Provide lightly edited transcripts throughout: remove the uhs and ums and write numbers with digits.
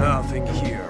Nothing here.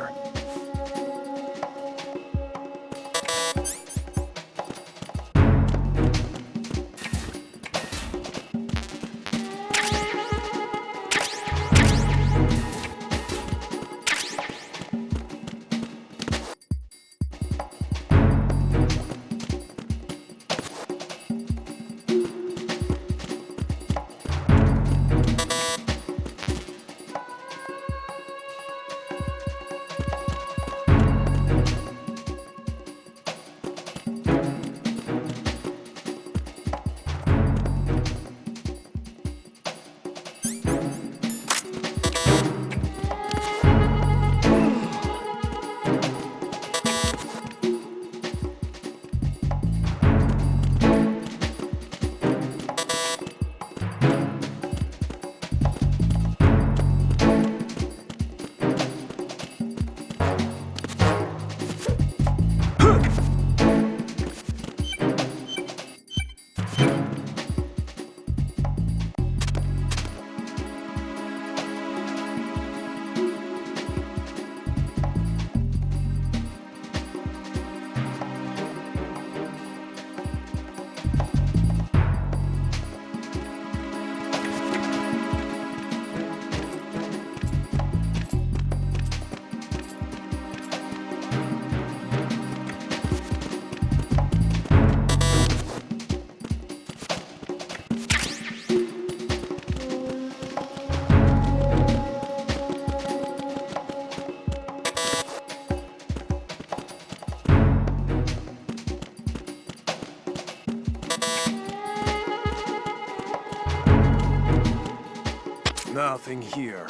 Nothing here.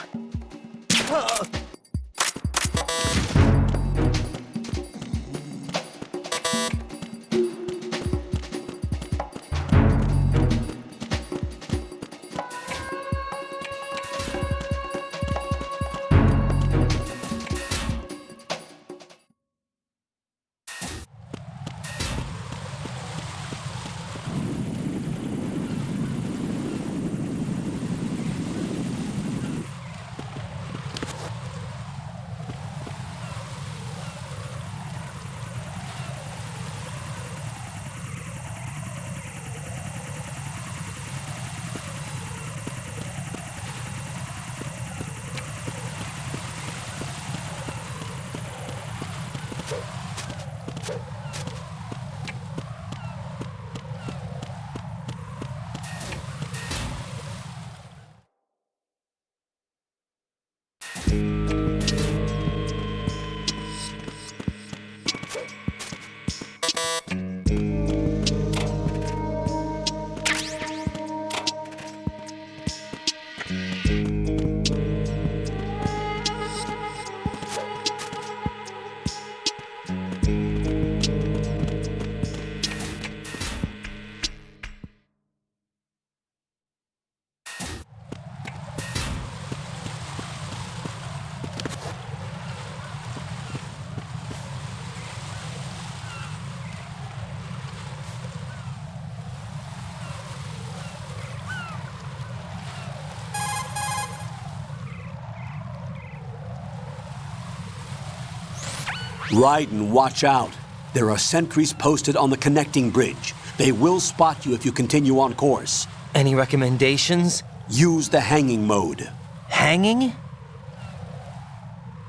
Ride and watch out. There are sentries posted on the connecting bridge. They will spot you if you continue on course. Any recommendations? Use the hanging mode. Hanging?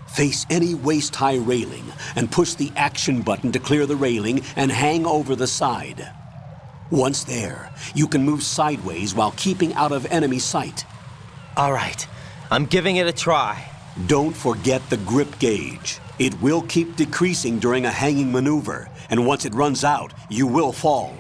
Face any waist-high railing and push the action button to clear the railing and hang over the side. Once there, you can move sideways while keeping out of enemy sight. All right, I'm giving it a try. Don't forget the grip gauge. It will keep decreasing during a hanging maneuver, and once it runs out, you will fall.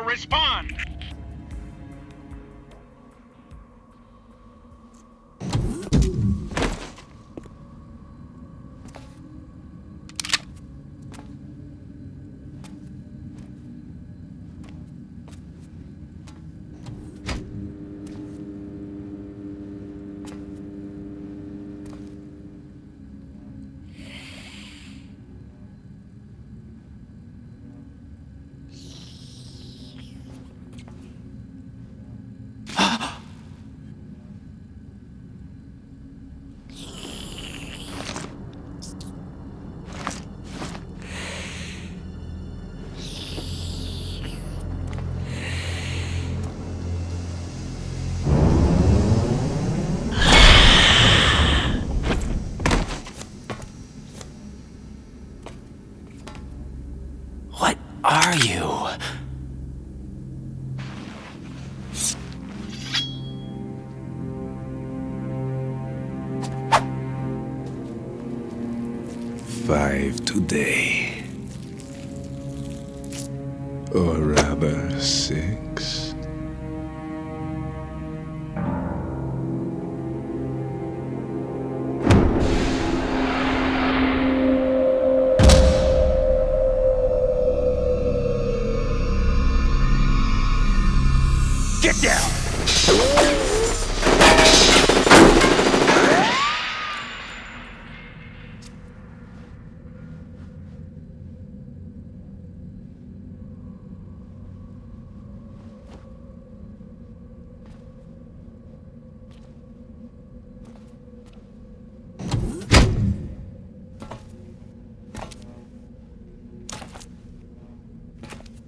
Now respond! What are you? Five today. Or rather, 6. Get down!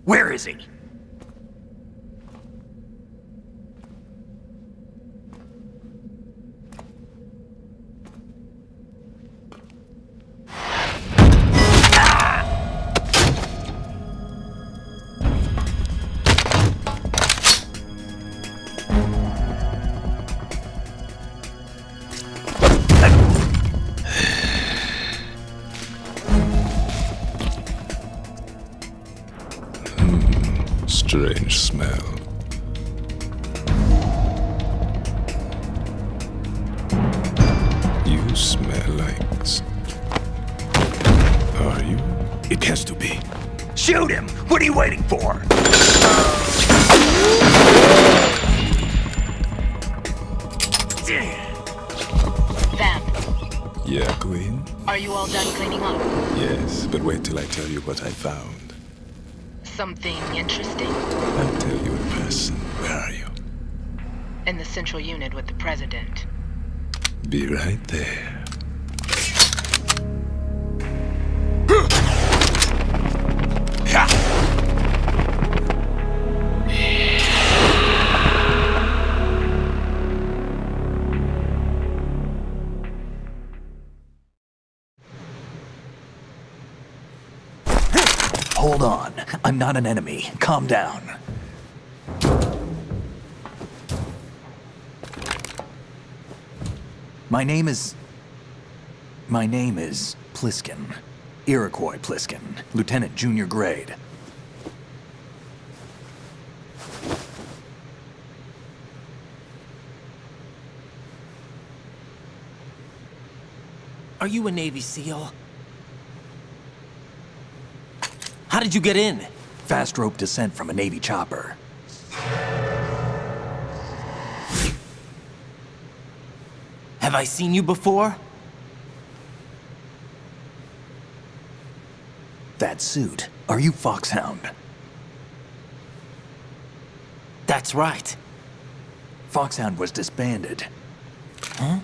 Where is he? Strange smell. You smell like... Are you? It has to be. Shoot him! What are you waiting for? Vamp, Yeah, Queen? are you all done cleaning up? Yes, but wait till I tell you what I found. Something interesting? I'll tell you in person. Where are you? In the central unit with the president. Be right there. Hold on. I'm not an enemy. Calm down. My name is Pliskin. Iroquois Pliskin. Lieutenant Junior Grade. Are you a Navy SEAL? How did you get in? Fast rope descent from a Navy chopper. Have I seen you before? That suit. Are you Foxhound? That's right. Foxhound was disbanded. Huh?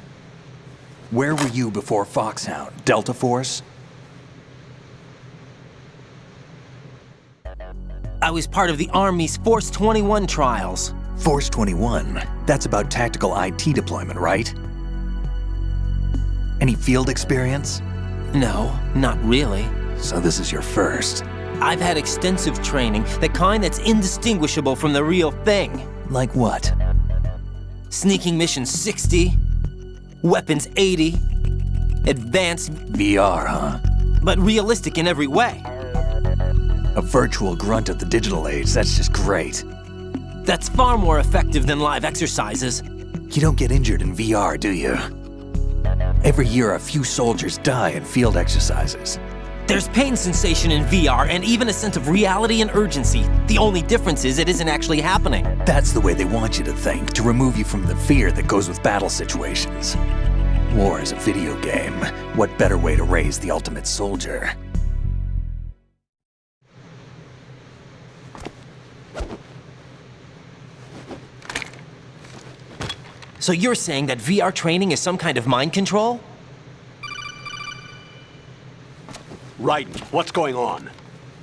Where were you before Foxhound? Delta Force? I was part of the Army's Force 21 trials. Force 21? That's about tactical IT deployment, right? Any field experience? No, not really. So this is your first. I've had extensive training, the kind that's indistinguishable from the real thing. Like what? Sneaking mission 60, weapons 80, advanced, VR, huh? but realistic in every way. A virtual grunt of the digital age, that's just great. That's far more effective than live exercises. You don't get injured in VR, do you? Every year, a few soldiers die in field exercises. There's pain sensation in VR and even a sense of reality and urgency. The only difference is it isn't actually happening. That's the way they want you to think, to remove you from the fear that goes with battle situations. War is a video game. What better way to raise the ultimate soldier? So you're saying that VR training is some kind of mind control? Right, what's going on?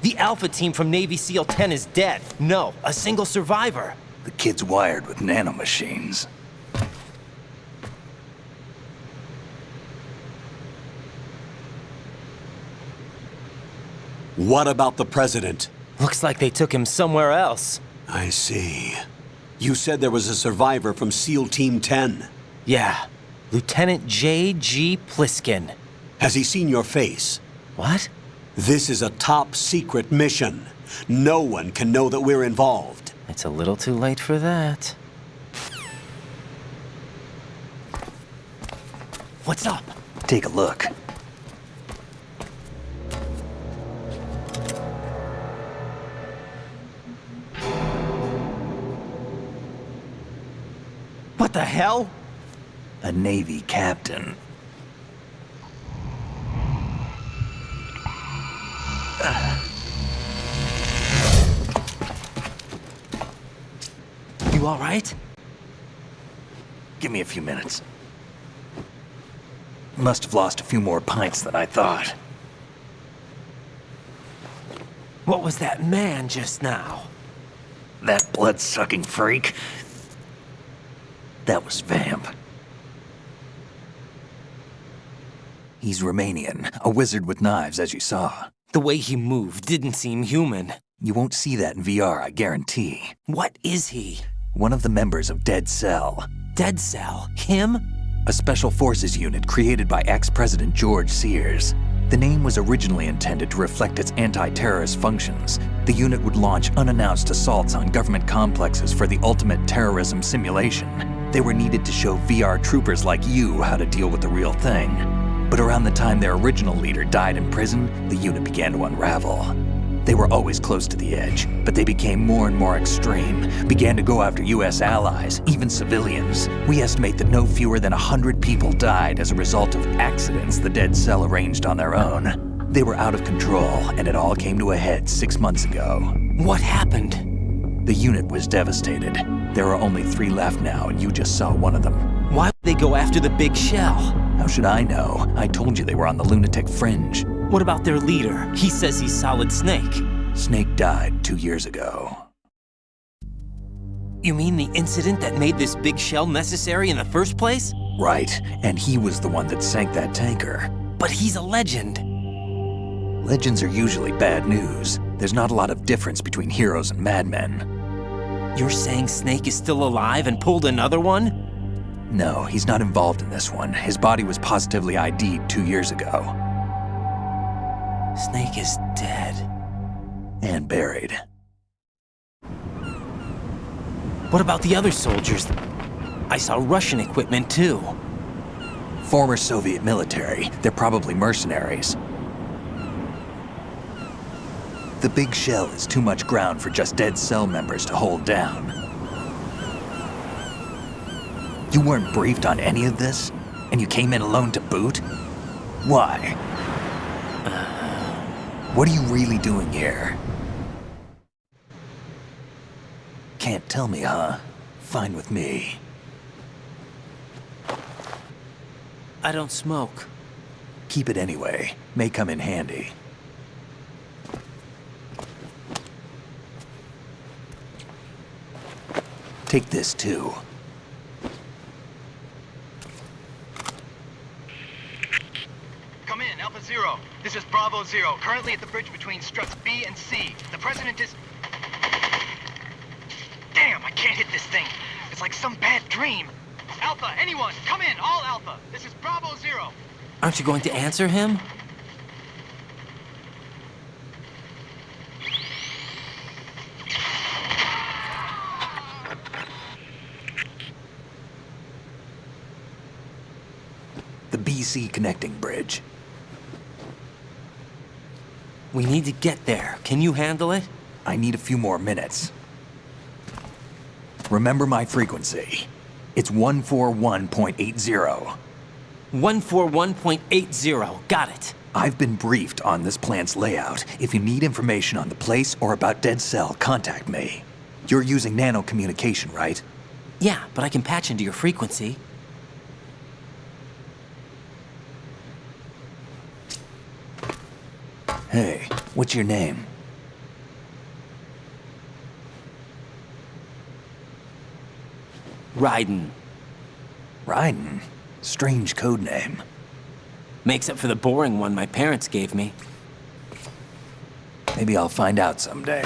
The Alpha team from Navy SEAL 10 is dead. No, a single survivor. The kid's wired with nanomachines. What about the president? Looks like they took him somewhere else. I see. You said there was a survivor from SEAL Team 10. Yeah, Lieutenant J.G. Pliskin. Has he seen your face? What? This is a top secret mission. No one can know that we're involved. It's a little too late for that. What's up? Take a look. What the hell? A Navy captain. You all right? Give me a few minutes. Must have lost a few more pints than I thought. What was that man just now? That blood-sucking freak. That was Vamp. He's Romanian, a wizard with knives, as you saw. The way he moved didn't seem human. You won't see that in VR, I guarantee. What is he? One of the members of Dead Cell. Dead Cell? Him? A special forces unit created by ex-President George Sears. The name was originally intended to reflect its anti-terrorist functions. The unit would launch unannounced assaults on government complexes for the ultimate terrorism simulation. They were needed to show VR troopers like you how to deal with the real thing. But around the time their original leader died in prison, the unit began to unravel. They were always close to the edge, but they became more and more extreme, began to go after US allies, even civilians. We estimate that no fewer than 100 people died as a result of accidents the Dead Cell arranged on their own. They were out of control, and it all came to a head 6 months ago. What happened? The unit was devastated. There are only 3 left now, and you just saw one of them. Why would they go after the big shell? How should I know? I told you they were on the lunatic fringe. What about their leader? He says he's Solid Snake. Snake died 2 years ago. You mean the incident that made this big shell necessary in the first place? Right, and he was the one that sank that tanker. But he's a legend. Legends are usually bad news. There's not a lot of difference between heroes and madmen. You're saying Snake is still alive and pulled another one? No, he's not involved in this one. His body was positively ID'd 2 years ago. Snake is dead. And buried. What about the other soldiers? I saw Russian equipment too. Former Soviet military. They're probably mercenaries. The big shell is too much ground for just Dead Cell members to hold down. You weren't briefed on any of this? And you came in alone to boot? Why? What are you really doing here? Can't tell me, huh? Fine with me. I don't smoke. Keep it anyway. May come in handy. Take this too. Come in, Alpha Zero. This is Bravo Zero, currently at the bridge between struts B and C. The President is... Damn, I can't hit this thing. It's like some bad dream. Alpha, anyone, come in, all Alpha. This is Bravo Zero. Aren't you going to answer him? DC connecting bridge. We need to get there. Can you handle it? I need a few more minutes. Remember my frequency. It's 141.80. 141.80. Got it. I've been briefed on this plant's layout. If you need information on the place or about Dead Cell, contact me. You're using nano communication, right? Yeah, but I can patch into your frequency. Hey, what's your name? Raiden. Raiden? Strange code name. Makes up for the boring one my parents gave me. Maybe I'll find out someday.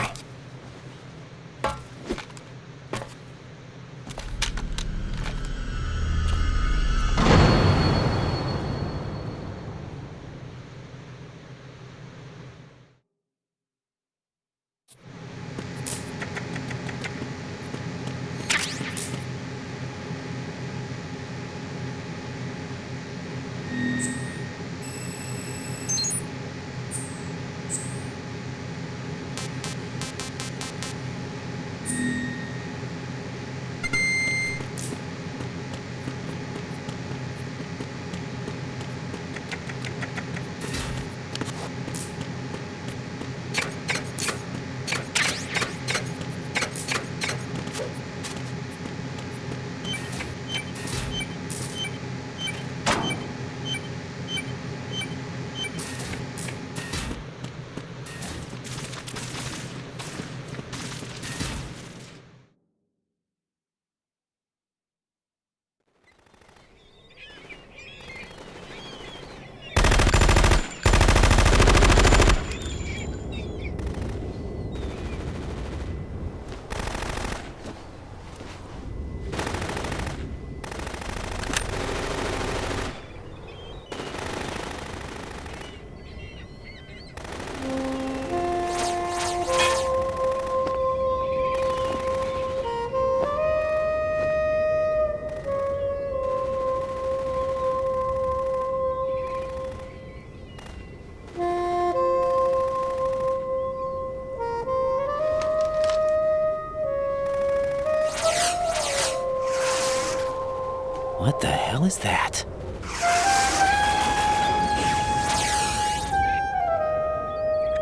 What the hell is that?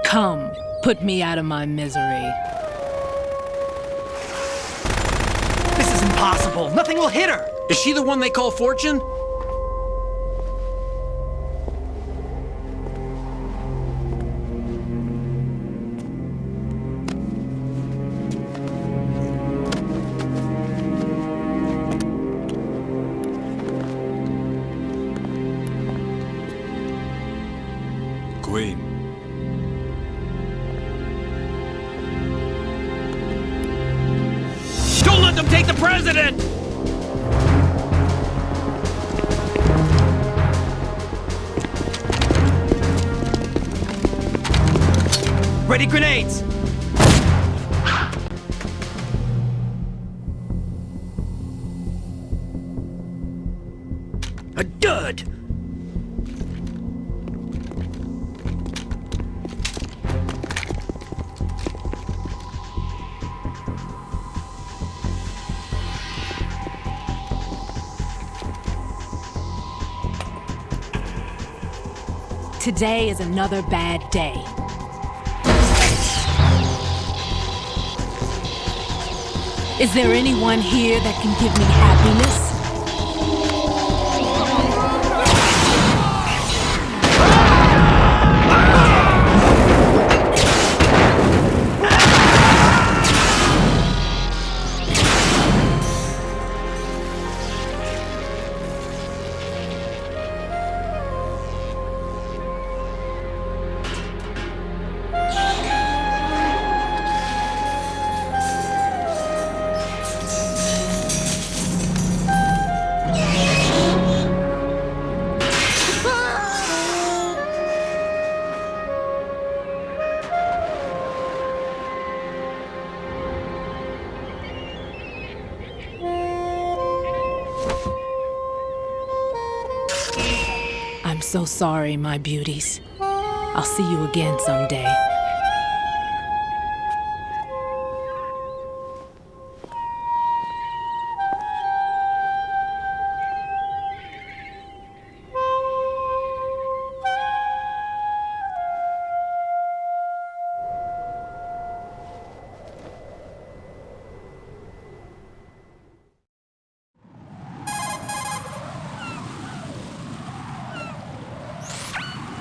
Come, put me out of my misery. This is impossible. Nothing will hit her. Is she the one they call Fortune? Queen. Don't let them take the president! Ready grenades! A dud! Today is another bad day. Is there anyone here that can give me happiness? so sorry, my beauties. I'll see you again someday.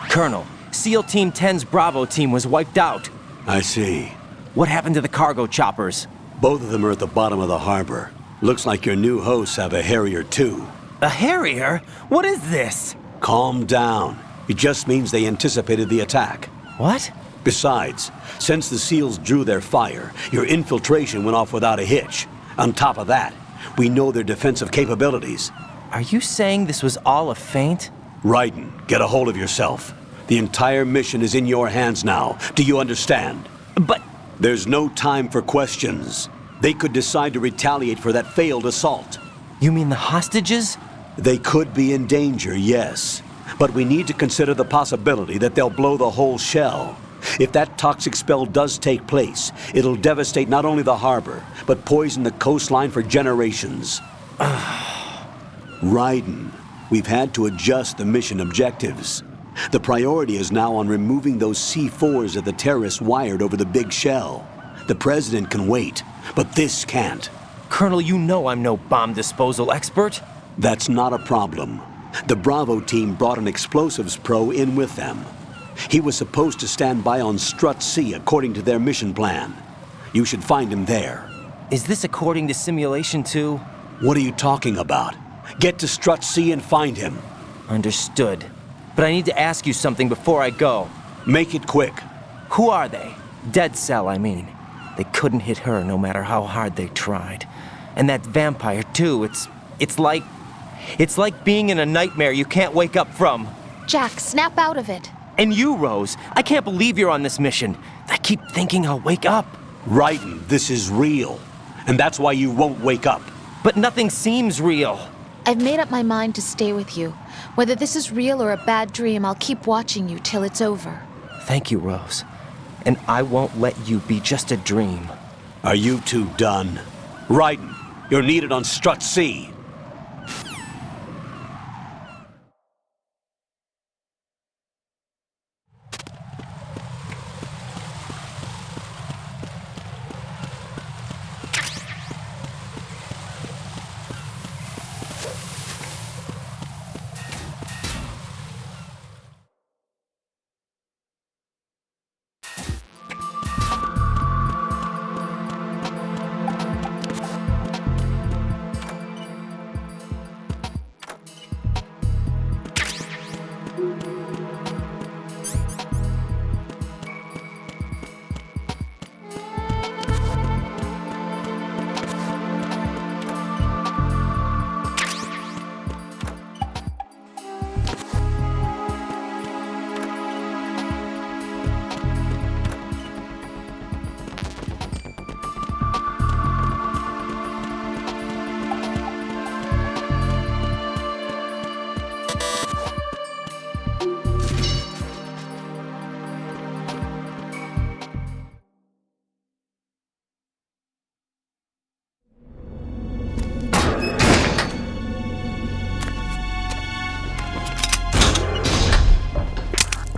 Colonel, SEAL Team 10's Bravo team was wiped out. I see. What happened to the cargo choppers? Both of them are at the bottom of the harbor. Looks like your new hosts have a Harrier too. A Harrier? What is this? Calm down. It just means they anticipated the attack. What? Besides, since the SEALs drew their fire, your infiltration went off without a hitch. On top of that, we know their defensive capabilities. Are you saying this was all a feint? Raiden, get a hold of yourself. The entire mission is in your hands now. Do you understand? But... There's no time for questions. They could decide to retaliate for that failed assault. You mean the hostages? They could be in danger, yes. But we need to consider the possibility that they'll blow the whole shell. If that toxic spell does take place, it'll devastate not only the harbor, but poison the coastline for generations. Raiden, we've had to adjust the mission objectives. The priority is now on removing those C4s that the terrorists wired over the big shell. The president can wait, but this can't. Colonel, you know I'm no bomb disposal expert. That's not a problem. The Bravo team brought an explosives pro in with them. He was supposed to stand by on Strut C according to their mission plan. You should find him there. Is this according to Simulation 2? What are you talking about? Get to Strut C and find him. Understood. But I need to ask you something before I go. Make it quick. Who are they? Dead Cell, I mean. They couldn't hit her no matter how hard they tried. And that vampire, too, it's like being in a nightmare you can't wake up from. Jack, snap out of it. And you, Rose, I can't believe you're on this mission. I keep thinking I'll wake up. Raiden, this is real. And that's why you won't wake up. But nothing seems real. I've made up my mind to stay with you. Whether this is real or a bad dream, I'll keep watching you till it's over. Thank you, Rose. And I won't let you be just a dream. Are you two done? Raiden, you're needed on Strut C.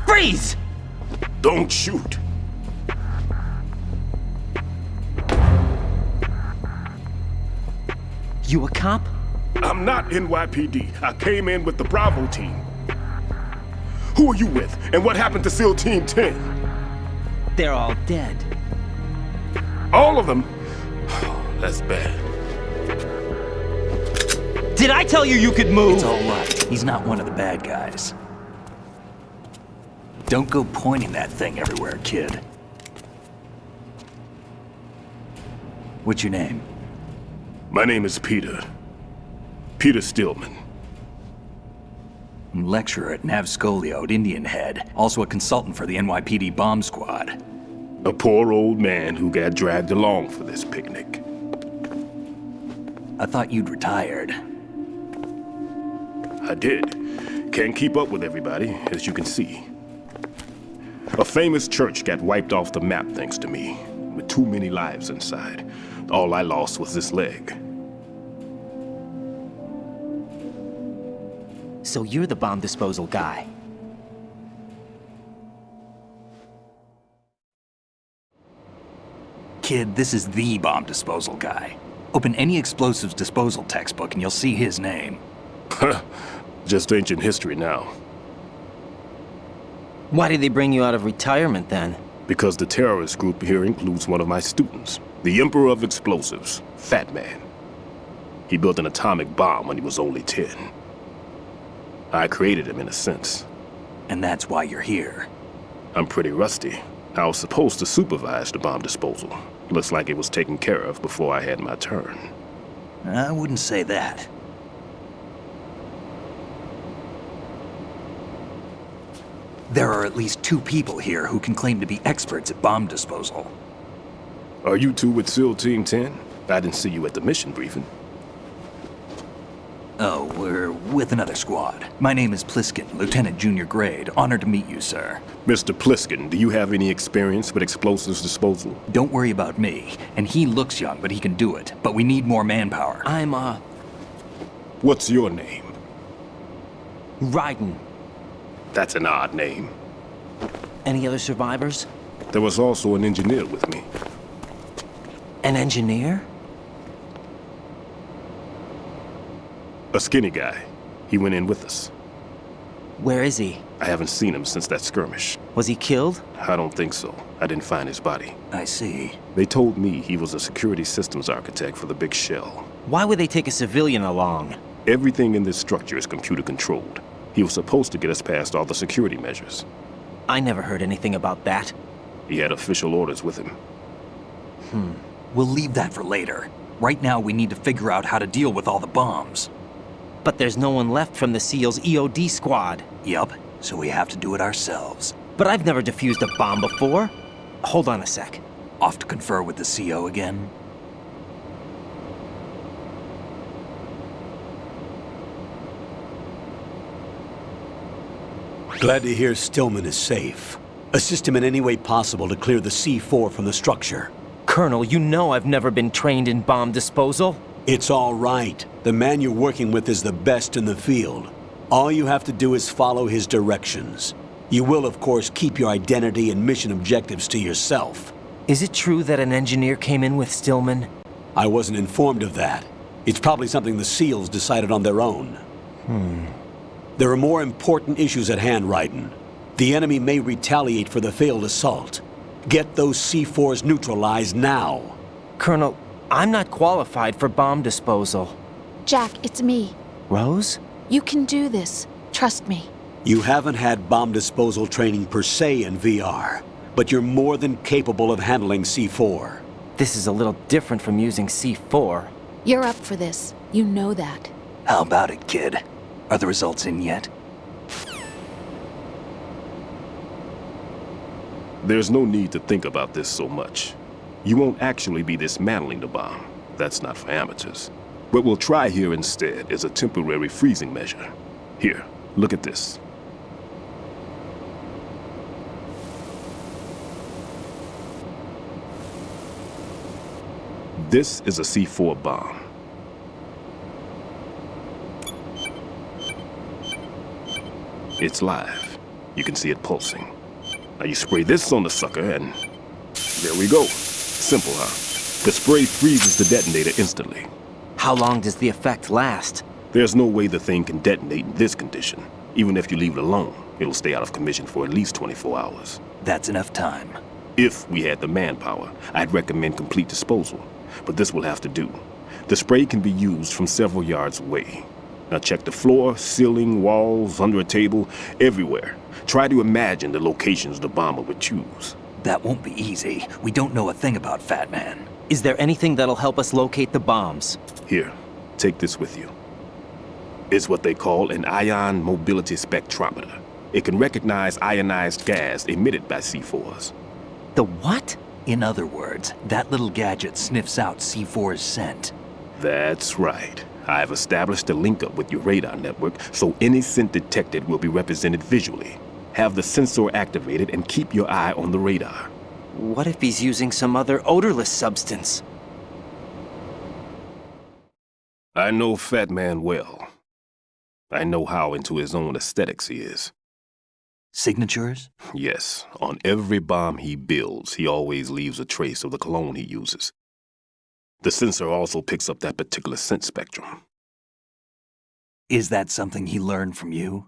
Freeze! Don't shoot. You a cop? I'm not NYPD. I came in with the Bravo team. Who are you with? And what happened to SEAL Team 10? They're all dead. All of them? Oh, that's bad. Did I tell you you could move? It's all right. He's not one of the bad guys. Don't go pointing that thing everywhere, kid. What's your name? My name is Peter. Peter Stillman. I'm lecturer at Nav Scolio at Indian Head, also a consultant for the NYPD bomb squad. A poor old man who got dragged along for this picnic. I thought you'd retired. I did. Can't keep up with everybody, as you can see. A famous church got wiped off the map thanks to me, with too many lives inside. All I lost was this leg. So you're the bomb disposal guy. Kid, this is the bomb disposal guy. Open any explosives disposal textbook and you'll see his name. Just ancient history now. Why did they bring you out of retirement then? Because the terrorist group here includes one of my students, the Emperor of Explosives, Fat Man. He built an atomic bomb when he was only 10. I created him in a sense. And that's why you're here. I'm pretty rusty. I was supposed to supervise the bomb disposal. Looks like it was taken care of before I had my turn. I wouldn't say that. There are at least 2 people here who can claim to be experts at bomb disposal. Are you two with SEAL Team 10? I didn't see you at the mission briefing. Oh, we're with another squad. My name is Pliskin, Lieutenant Junior Grade. Honored to meet you, sir. Mr. Pliskin, do you have any experience with explosives disposal? Don't worry about me. And he looks young, but he can do it. But we need more manpower. I'm, What's your name? Raiden. That's an odd name. Any other survivors? There was also an engineer with me. An engineer? A skinny guy. He went in with us. Where is he? I haven't seen him since that skirmish. Was he killed? I don't think so. I didn't find his body. I see. They told me he was a security systems architect for the big shell. Why would they take a civilian along? Everything in this structure is computer controlled. He was supposed to get us past all the security measures. I never heard anything about that. He had official orders with him. We'll leave that for later. Right now, we need to figure out how to deal with all the bombs. But there's no one left from the SEAL's EOD squad. Yup, so we have to do it ourselves. But I've never defused a bomb before. Hold on a sec. Off to confer with the CO again? Glad to hear Stillman is safe. Assist him in any way possible to clear the C4 from the structure. Colonel, you know I've never been trained in bomb disposal. It's all right. The man you're working with is the best in the field. All you have to do is follow his directions. You will, of course, keep your identity and mission objectives to yourself. Is it true that an engineer came in with Stillman? I wasn't informed of that. It's probably something the SEALs decided on their own. There are more important issues at hand, Raiden. The enemy may retaliate for the failed assault. Get those C4s neutralized now. Colonel, I'm not qualified for bomb disposal. Jack, it's me. Rose? You can do this. Trust me. You haven't had bomb disposal training per se in VR, but you're more than capable of handling C4. This is a little different from using C4. You're up for this. You know that. How about it, kid? Are the results in yet? There's no need to think about this so much. You won't actually be dismantling the bomb. That's not for amateurs. What we'll try here instead is a temporary freezing measure. Here, look at this. This is a C4 bomb. It's live. You can see it pulsing. Now you spray this on the sucker and there we go. Simple, huh? The spray freezes the detonator instantly. How long does the effect last? There's no way the thing can detonate in this condition. Even if you leave it alone, it'll stay out of commission for at least 24 hours. That's enough time. If we had the manpower, I'd recommend complete disposal. But this will have to do. The spray can be used from several yards away. Now check the floor, ceiling, walls, under a table, everywhere. Try to imagine the locations the bomber would choose. That won't be easy. We don't know a thing about Fat Man. Is there anything that'll help us locate the bombs? Here, take this with you. It's what they call an ion mobility spectrometer. It can recognize ionized gas emitted by C4s. The what? In other words, that little gadget sniffs out C4's scent. That's right. I have established a link-up with your radar network, so any scent detected will be represented visually. Have the sensor activated and keep your eye on the radar. What if he's using some other odorless substance? I know Fat Man well. I know how into his own aesthetics he is. Signatures? Yes, on every bomb he builds, he always leaves a trace of the cologne he uses. The sensor also picks up that particular scent spectrum. Is that something he learned from you?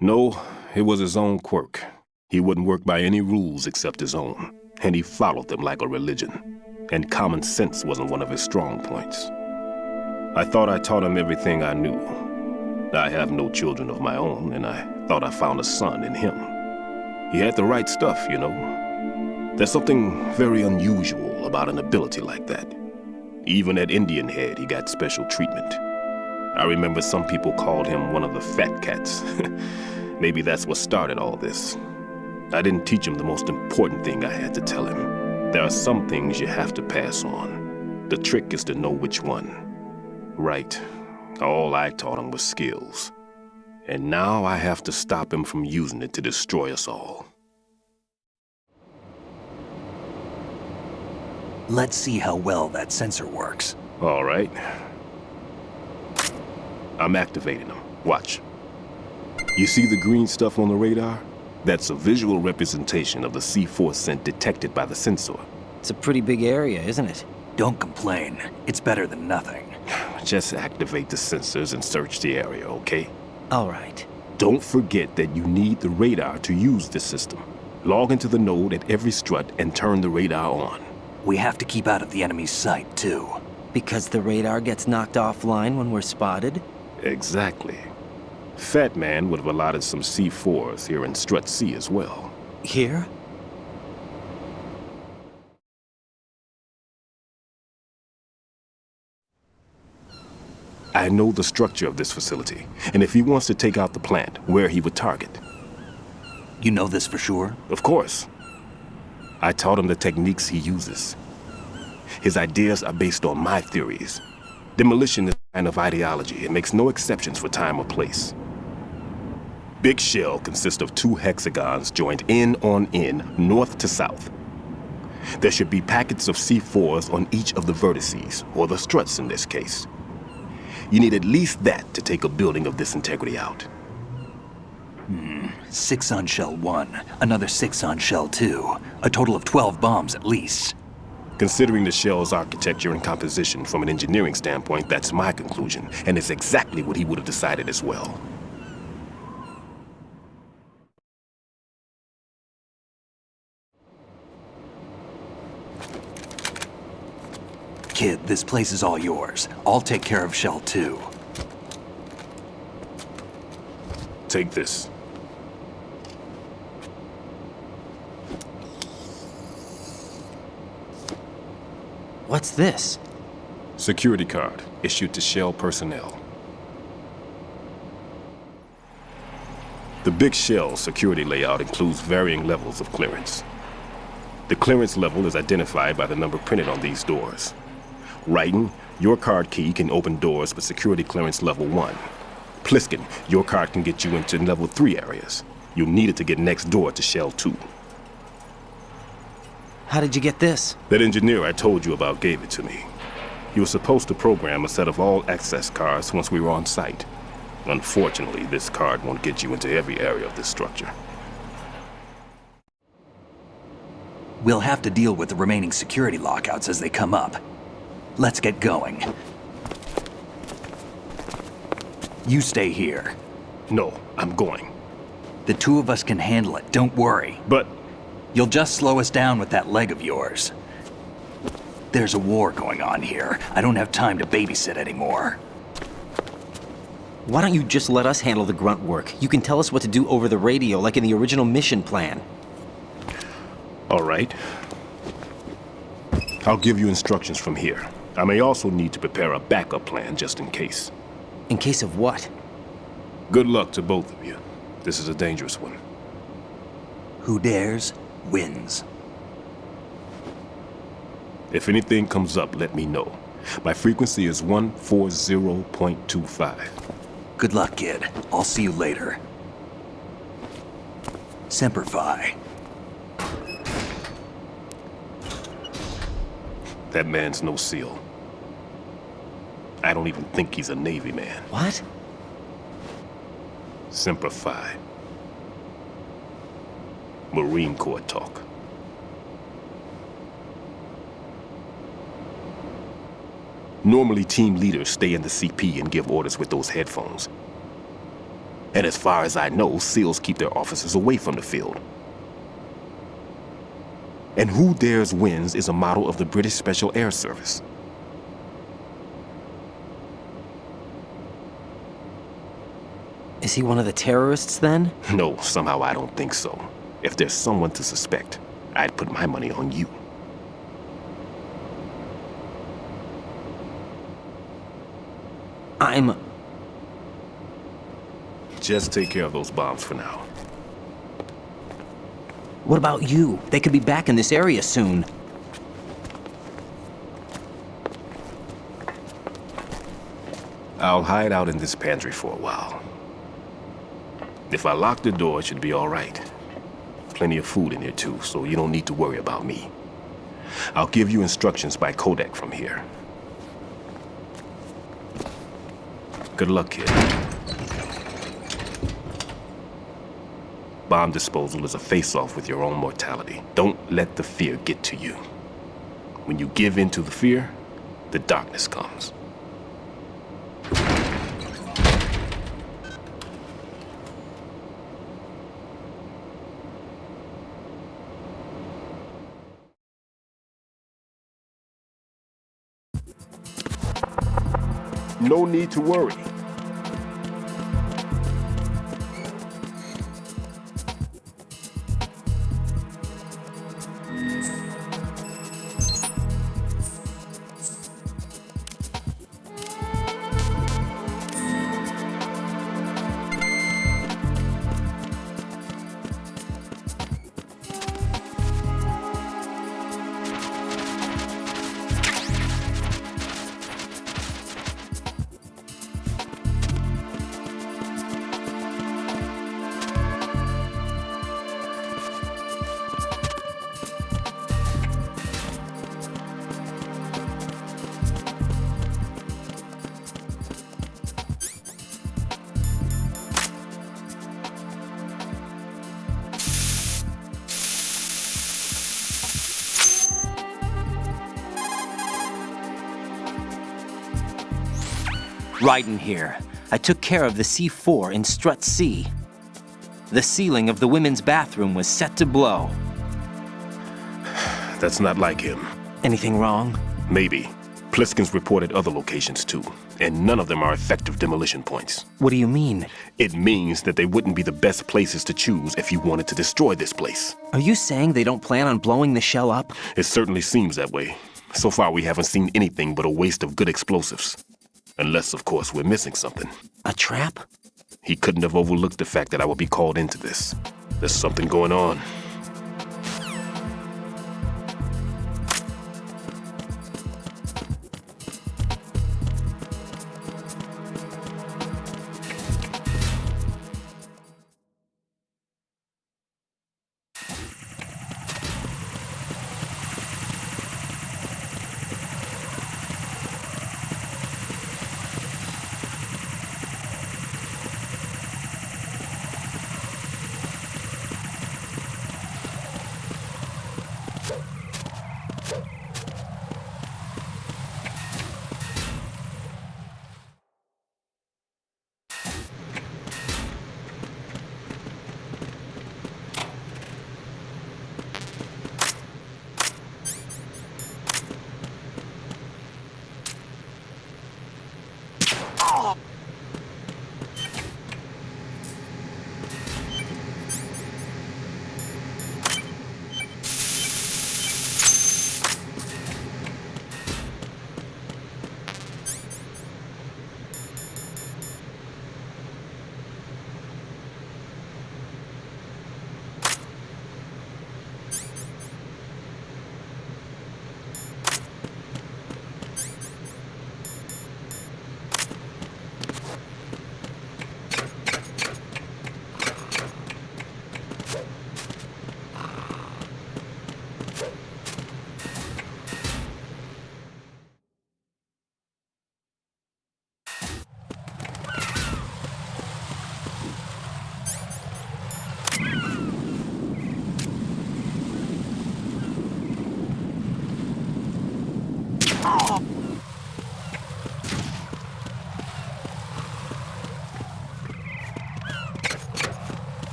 No, it was his own quirk. He wouldn't work by any rules except his own, and he followed them like a religion. And common sense wasn't one of his strong points. I thought I taught him everything I knew. I have no children of my own, and I thought I found a son in him. He had the right stuff, you know. There's something very unusual about an ability like that. Even at Indian Head, he got special treatment. I remember some people called him one of the fat cats. Maybe that's what started all this. I didn't teach him the most important thing I had to tell him. There are some things you have to pass on. The trick is to know which one. Right. All I taught him was skills. And now I have to stop him from using it to destroy us all. Let's see how well that sensor works. All right. I'm activating them. Watch. You see the green stuff on the radar? That's a visual representation of the C4 scent detected by the sensor. It's a pretty big area, isn't it? Don't complain. It's better than nothing. Just activate the sensors and search the area, okay? All right. Don't forget that you need the radar to use this system. Log into the node at every strut and turn the radar on. We have to keep out of the enemy's sight, too. Because the radar gets knocked offline when we're spotted? Exactly. Fat Man would have allotted some C4s here in Strut C as well. Here? I know the structure of this facility, and if he wants to take out the plant, where he would target. You know this for sure? Of course. I taught him the techniques he uses. His ideas are based on my theories. Demolition is a kind of ideology. It makes no exceptions for time or place. Big shell consists of 2 hexagons joined end on end, north to south. There should be packets of C4s on each of the vertices, or the struts in this case. You need at least that to take a building of this integrity out. 6 on shell 1, another 6 on shell 2. A total of 12 bombs at least. Considering the shell's architecture and composition from an engineering standpoint, that's my conclusion, and it's exactly what he would have decided as well. Kid, this place is all yours. I'll take care of shell 2. Take this. What's this? Security card, issued to Shell personnel. The Big Shell security layout includes varying levels of clearance. The clearance level is identified by the number printed on these doors. Writing, your card key can open doors with security clearance level 1. Pliskin, your card can get you into level 3 areas. You'll need it to get next door to Shell 2. How did you get this? That engineer I told you about gave it to me. He was supposed to program a set of all access cards once we were on site. Unfortunately, this card won't get you into every area of this structure. We'll have to deal with the remaining security lockouts as they come up. Let's get going. You stay here. No, I'm going. The 2 of us can handle it, don't worry. But you'll just slow us down with that leg of yours. There's a war going on here. I don't have time to babysit anymore. Why don't you just let us handle the grunt work? You can tell us what to do over the radio, like in the original mission plan. All right. I'll give you instructions from here. I may also need to prepare a backup plan just in case. In case of what? Good luck to both of you. This is a dangerous one. Who dares, wins. If anything comes up, let me know. My frequency is 140.25. Good luck, kid. I'll see you later. Semper Fi. That man's no SEAL. I don't even think he's a Navy man. What? Semper Fi. Marine Corps talk. Normally, team leaders stay in the CP and give orders with those headphones. And as far as I know, SEALs keep their officers away from the field. And Who Dares Wins is a model of the British Special Air Service. Is he one of the terrorists then? No, somehow I don't think so. If there's someone to suspect, I'd put my money on you. Just take care of those bombs for now. What about you? They could be back in this area soon. I'll hide out in this pantry for a while. If I lock the door, it should be all right. Plenty of food in here too, so you don't need to worry about me. I'll give you instructions by Kodak from here. Good luck, kid. Bomb disposal is a face-off with your own mortality. Don't let the fear get to you. When you give in to the fear, the darkness comes. No need to worry. Raiden here. I took care of the C4 in Strut C. The ceiling of the women's bathroom was set to blow. That's not like him. Anything wrong? Maybe. Pliskin's reported other locations too, and none of them are effective demolition points. What do you mean? It means that they wouldn't be the best places to choose if you wanted to destroy this place. Are you saying they don't plan on blowing the shell up? It certainly seems that way. So far, we haven't seen anything but a waste of good explosives. Unless, of course, we're missing something. A trap? He couldn't have overlooked the fact that I would be called into this. There's something going on.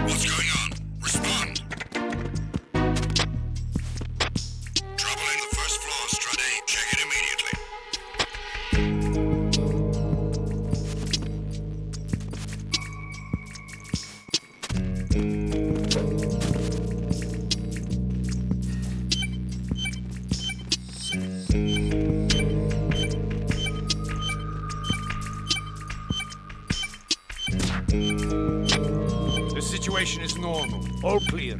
What's going on? Respond. Trouble in the first floor, Strut A. Check it immediately. The situation is normal. All clear.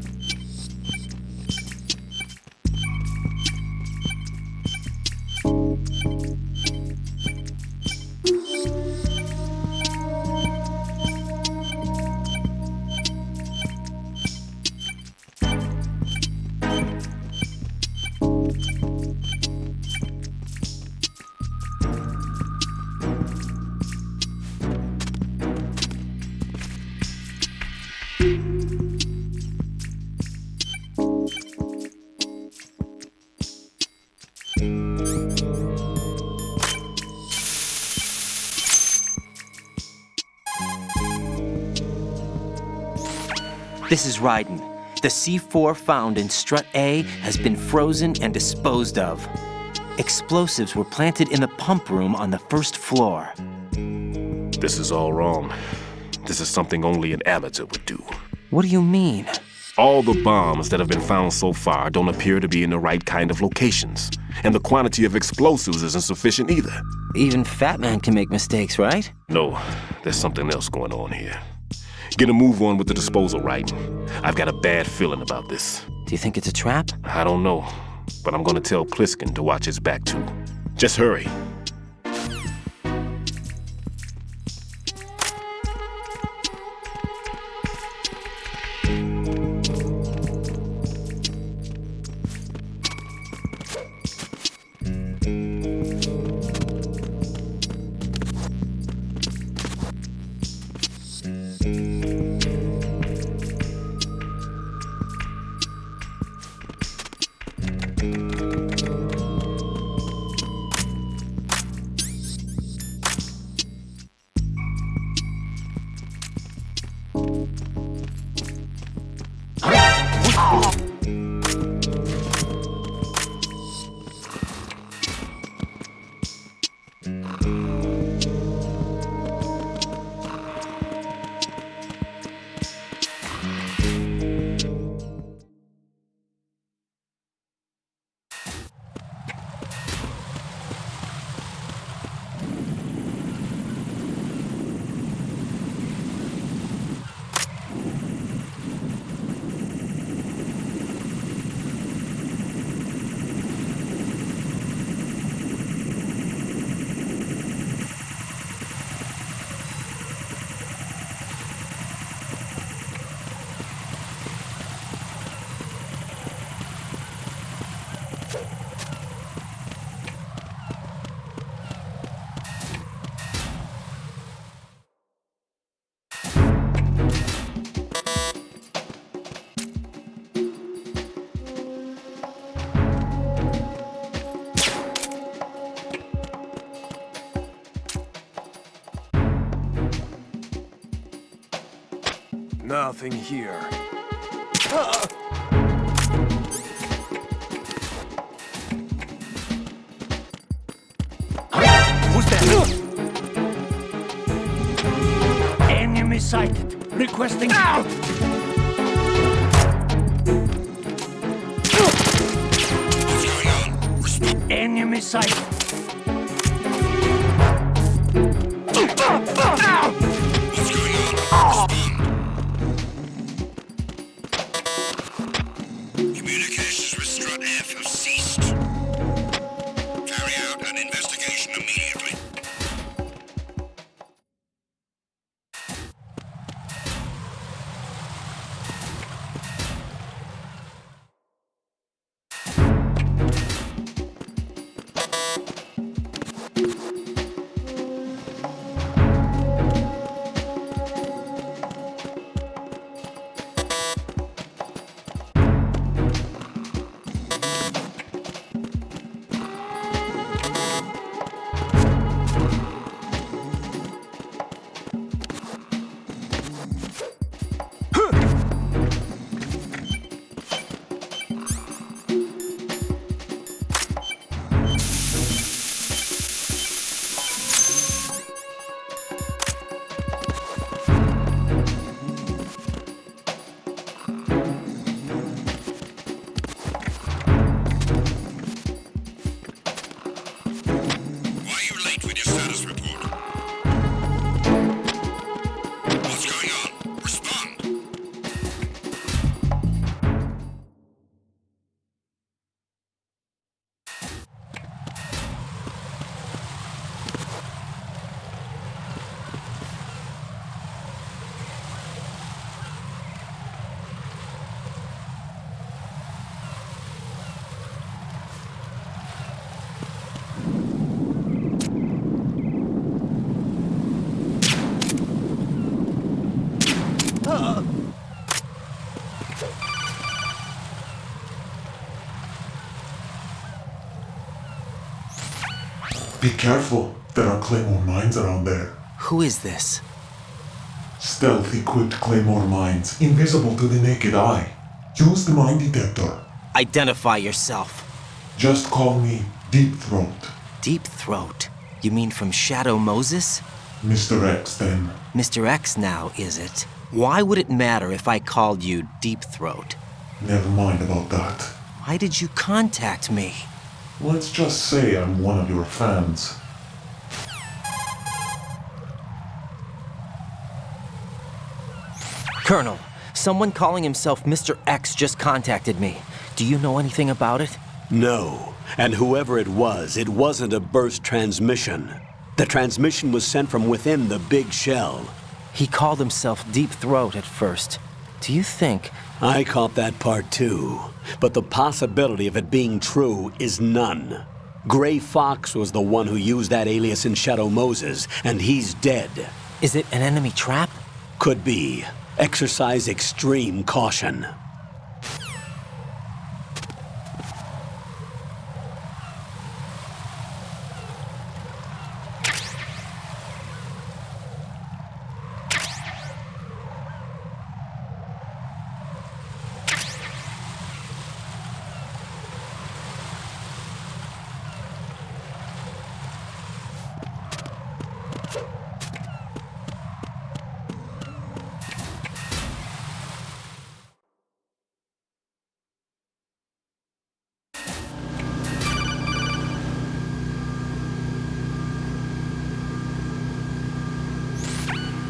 This is Raiden. The C4 found in Strut A has been frozen and disposed of. Explosives were planted in the pump room on the first floor. This is all wrong. This is something only an amateur would do. What do you mean? All the bombs that have been found so far don't appear to be in the right kind of locations. And the quantity of explosives isn't sufficient either. Even Fat Man can make mistakes, right? No, there's something else going on here. Get a move on with the disposal, right? I've got a bad feeling about this. Do you think it's a trap? I don't know, but I'm gonna tell Pliskin to watch his back too. Just hurry. Nothing here. Who's that? Enemy sighted. Requesting help. What's going on? Respond. Enemy sighted. What's going on? Respond. Communications with Strut F have ceased. Carry out an investigation immediately. status report. What's going on? Respond. Be careful. There are Claymore mines around there. Who is this? Stealth-equipped Claymore mines, invisible to the naked eye. Use the mine detector. Identify yourself. Just call me Deep Throat. Deep Throat? You mean from Shadow Moses? Mr. X, then. Mr. X now, is it? Why would it matter if I called you Deep Throat? Never mind about that. Why did you contact me? Let's just say I'm one of your fans. Colonel, someone calling himself Mr. X just contacted me. Do you know anything about it? No. And whoever it wasn't a burst transmission. The transmission was sent from within the big shell. He called himself Deep Throat at first. Do you think... I caught that part too. But the possibility of it being true is none. Gray Fox was the one who used that alias in Shadow Moses, and he's dead. Is it an enemy trap? Could be. Exercise extreme caution.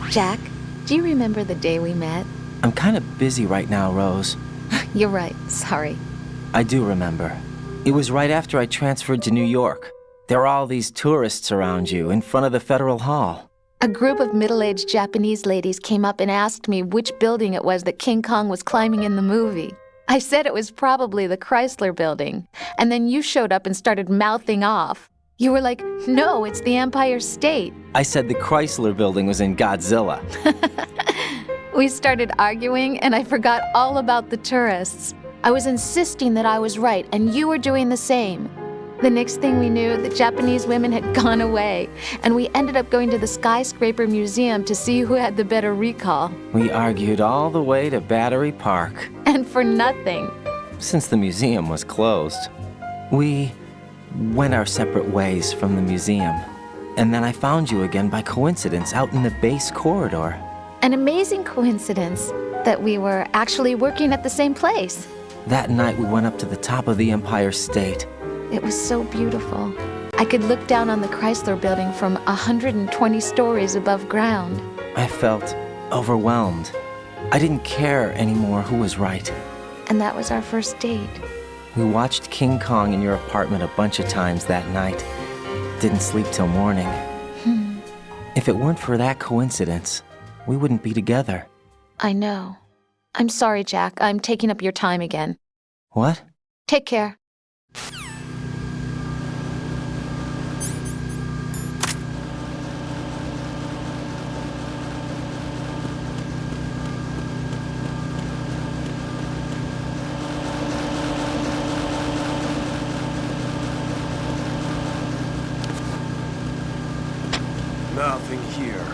Jack, do you remember the day we met? I'm kind of busy right now, Rose. You're right, sorry. I do remember. It was right after I transferred to New York. There were all these tourists around you in front of the Federal Hall. A group of middle-aged Japanese ladies came up and asked me which building it was that King Kong was climbing in the movie. I said it was probably the Chrysler Building, and then you showed up and started mouthing off. You were like, no, it's the Empire State. I said the Chrysler Building was in Godzilla. We started arguing, and I forgot all about the tourists. I was insisting that I was right, and you were doing the same. The next thing we knew, the Japanese women had gone away, and we ended up going to the Skyscraper Museum to see who had the better recall. We argued all the way to Battery Park. And for nothing. Since the museum was closed, we went our separate ways from the museum. And then I found you again by coincidence out in the base corridor. An amazing coincidence that we were actually working at the same place. That night we went up to the top of the Empire State. It was so beautiful. I could look down on the Chrysler Building from 120 stories above ground. I felt overwhelmed. I didn't care anymore who was right. And that was our first date. We watched King Kong in your apartment a bunch of times that night. Didn't sleep till morning. If it weren't for that coincidence, we wouldn't be together. I know. I'm sorry, Jack. I'm taking up your time again. What? Take care. Nothing here.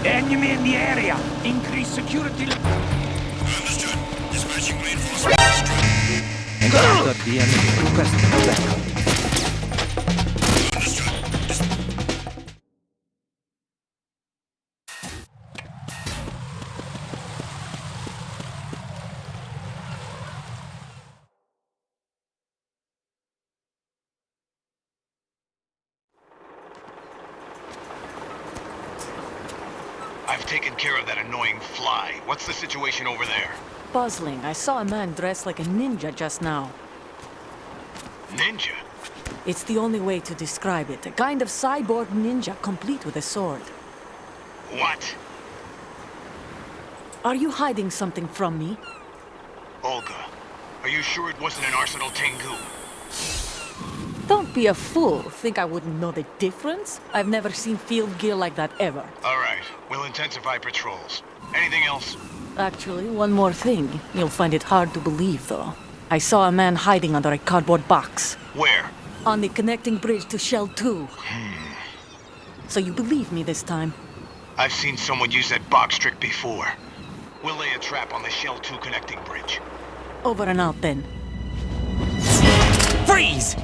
Enemy in the area. Increase security. Understood. Dispatching reinforcements. Encountered the enemy. Requesting backup. I've taken care of that annoying fly. What's the situation over there? Puzzling. I saw a man dressed like a ninja just now. Ninja? It's the only way to describe it. A kind of cyborg ninja, complete with a sword. What? Are you hiding something from me? Olga, are you sure it wasn't an Arsenal Tengu? Don't be a fool. Think I wouldn't know the difference? I've never seen field gear like that ever. All right, we'll intensify patrols. Anything else? Actually, one more thing. You'll find it hard to believe, though. I saw a man hiding under a cardboard box. Where? On the connecting bridge to Shell 2. So you believe me this time? I've seen someone use that box trick before. We'll lay a trap on the Shell 2 connecting bridge. Over and out, then. Freeze!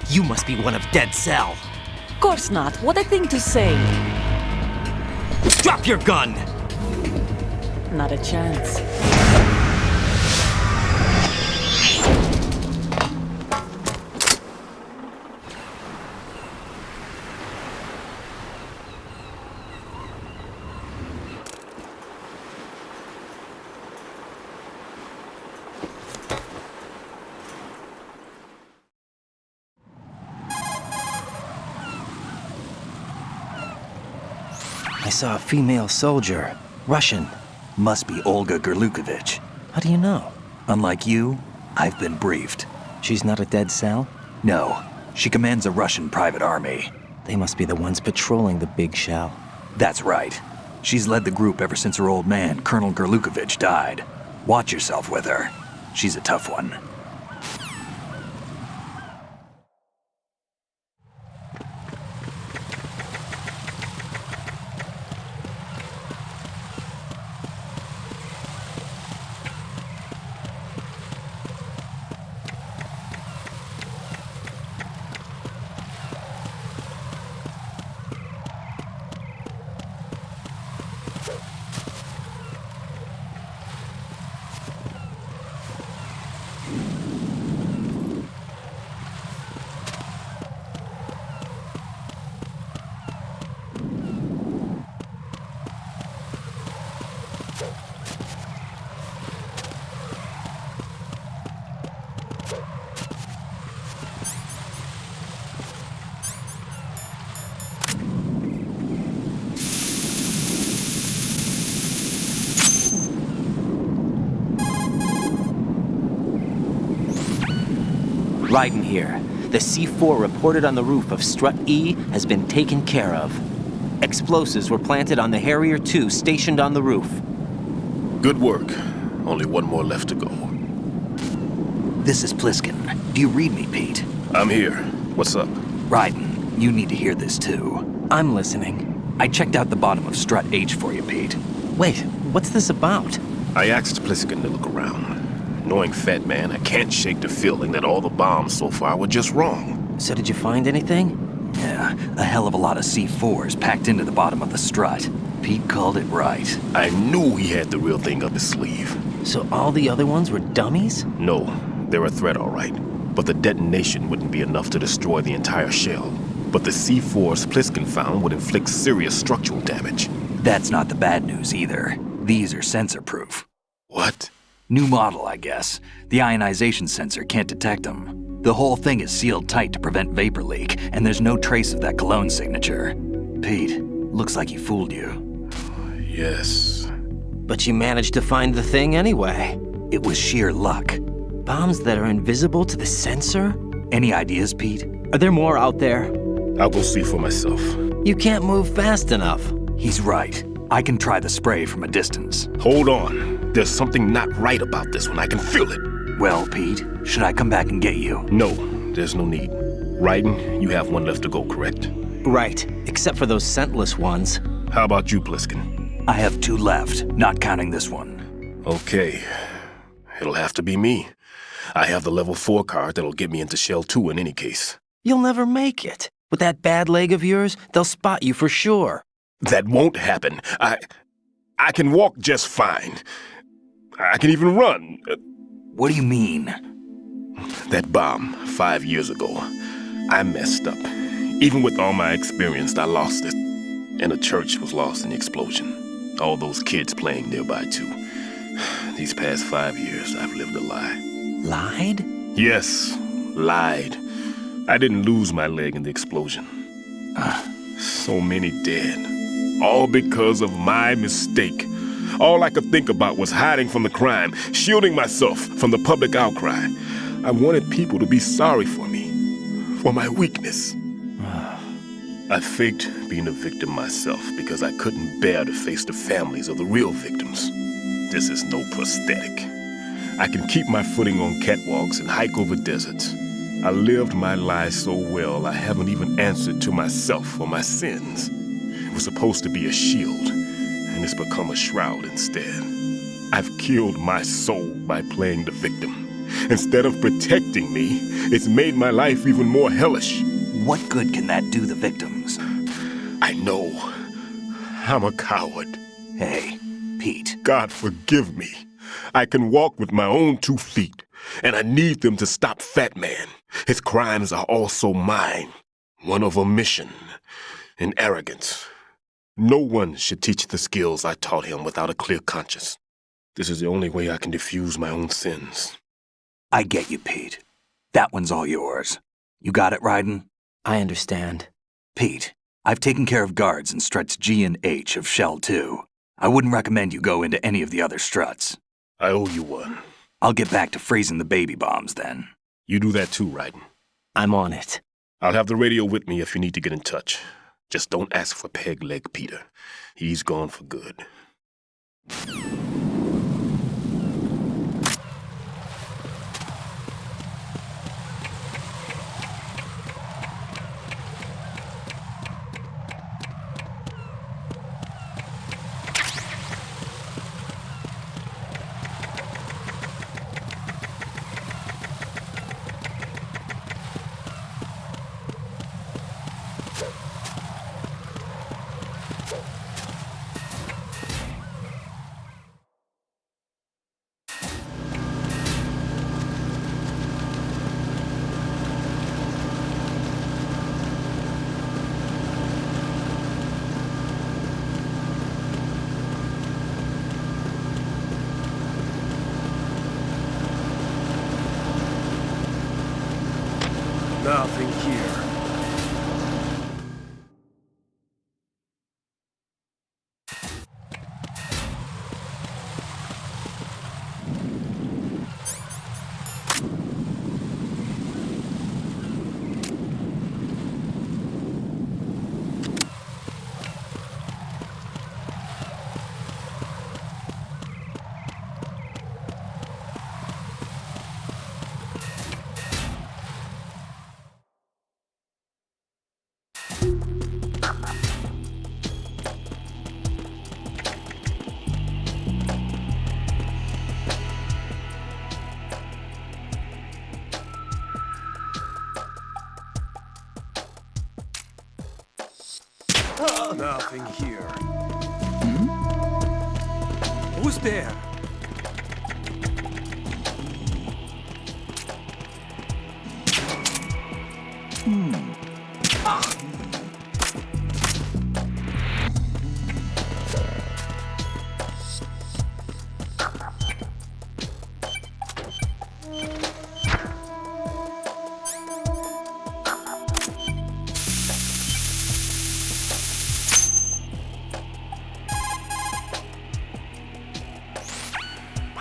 You must be one of Dead Cell. Of course not. What a thing to say. Drop your gun! Not a chance. I saw a female soldier. Russian. Must be Olga Gerlukovich. How do you know? Unlike you, I've been briefed. She's not a Dead Cell? No, she commands a Russian private army. They must be the ones patrolling the big shell. That's right. She's led the group ever since her old man, Colonel Gerlukovich, died. Watch yourself with her. She's a tough one. Raiden here. The C4 reported on the roof of Strut E has been taken care of. Explosives were planted on the Harrier 2 stationed on the roof. Good work. Only one more left to go. This is Pliskin. Do you read me, Pete? I'm here. What's up? Raiden, you need to hear this too. I'm listening. I checked out the bottom of Strut H for you, Pete. Wait, what's this about? I asked Pliskin to look around. Knowing Fat Man, I can't shake the feeling that all the bombs so far were just wrong. So did you find anything? Yeah, a hell of a lot of C4s packed into the bottom of the strut. Pete called it right. I knew he had the real thing up his sleeve. So all the other ones were dummies? No, they're a threat, all right. But the detonation wouldn't be enough to destroy the entire shell. But the C4s Pliskin found would inflict serious structural damage. That's not the bad news either. These are sensor-proof. What? New model, I guess. The ionization sensor can't detect them. The whole thing is sealed tight to prevent vapor leak, and there's no trace of that cologne signature. Pete, looks like he fooled you. Yes. But you managed to find the thing anyway. It was sheer luck. Bombs that are invisible to the sensor? Any ideas, Pete? Are there more out there? I'll go see for myself. You can't move fast enough. He's right. I can try the spray from a distance. Hold on. There's something not right about this one. I can feel it. Well, Pete, should I come back and get you? No, there's no need. Raiden, you have one left to go, correct? Right, except for those scentless ones. How about you, Pliskin? I have 2 left, not counting this one. Okay. It'll have to be me. I have the level 4 card that'll get me into Shell 2 in any case. You'll never make it. With that bad leg of yours, they'll spot you for sure. That won't happen. I can walk just fine. I can even run. What do you mean? That bomb 5 years ago, I messed up. Even with all my experience, I lost it. And the church was lost in the explosion. All those kids playing nearby, too. These past 5 years, I've lived a lie. Lied? Yes, lied. I didn't lose my leg in the explosion. So many dead. All because of my mistake. All I could think about was hiding from the crime, shielding myself from the public outcry. I wanted people to be sorry for me, for my weakness. I faked being a victim myself because I couldn't bear to face the families of the real victims. This is no prosthetic. I can keep my footing on catwalks and hike over deserts. I lived my life so well I haven't even answered to myself for my sins. It was supposed to be a shield, and it's become a shroud instead. I've killed my soul by playing the victim. Instead of protecting me, it's made my life even more hellish. What good can that do the victims? I know. I'm a coward. Hey, Pete. God forgive me. I can walk with my own 2 feet, and I need them to stop Fat Man. His crimes are also mine. One of omission and arrogance. No one should teach the skills I taught him without a clear conscience. This is the only way I can diffuse my own sins. I get you, Pete. That one's all yours. You got it, Raiden? I understand. Pete, I've taken care of guards in struts G and H of Shell 2. I wouldn't recommend you go into any of the other struts. I owe you one. I'll get back to freezing the baby bombs then. You do that too, Raiden. I'm on it. I'll have the radio with me if you need to get in touch. Just don't ask for Peg Leg Peter. He's gone for good. Nothing here. Nothing here. Who's there?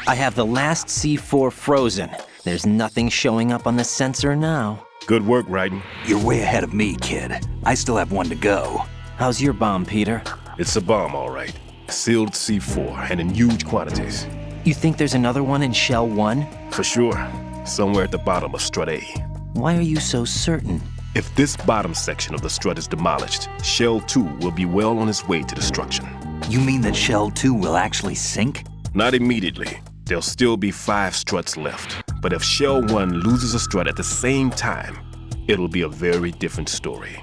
I have the last C4 frozen. There's nothing showing up on the sensor now. Good work, Raiden. You're way ahead of me, kid. I still have one to go. How's your bomb, Peter? It's a bomb, all right. Sealed C4, and in huge quantities. You think there's another one in Shell 1? For sure. Somewhere at the bottom of Strut A. Why are you so certain? If this bottom section of the strut is demolished, Shell 2 will be well on its way to destruction. You mean that Shell 2 will actually sink? Not immediately. There'll still be 5 struts left. But if Shell 1 loses a strut at the same time, it'll be a very different story.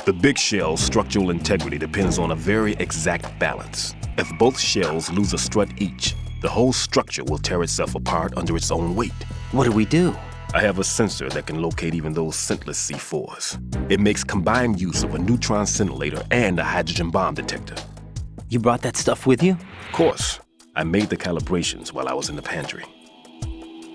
The big shell's structural integrity depends on a very exact balance. If both shells lose a strut each, the whole structure will tear itself apart under its own weight. What do we do? I have a sensor that can locate even those scentless C4s. It makes combined use of a neutron scintillator and a hydrogen bomb detector. You brought that stuff with you? Of course. I made the calibrations while I was in the pantry.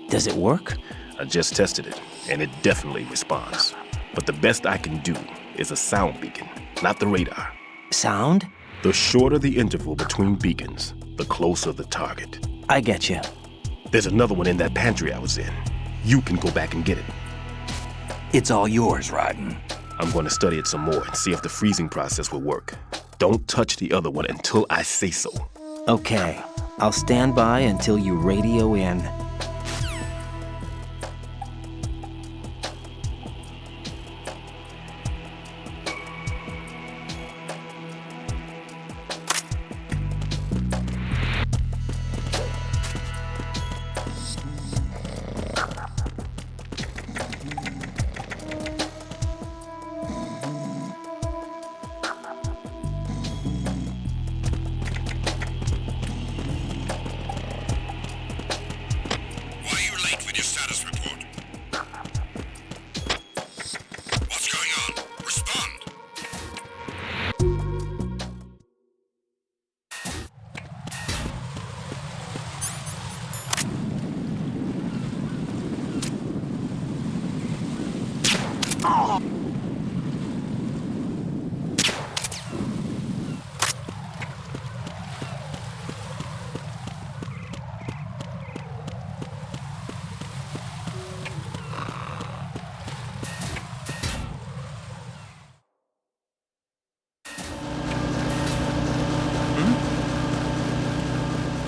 Does it work? I just tested it, and it definitely responds. But the best I can do is a sound beacon, not the radar. Sound? The shorter the interval between beacons, the closer the target. I get you. There's another one in that pantry I was in. You can go back and get it. It's all yours, Raiden. I'm going to study it some more and see if the freezing process will work. Don't touch the other one until I say so. Okay. I'll stand by until you radio in.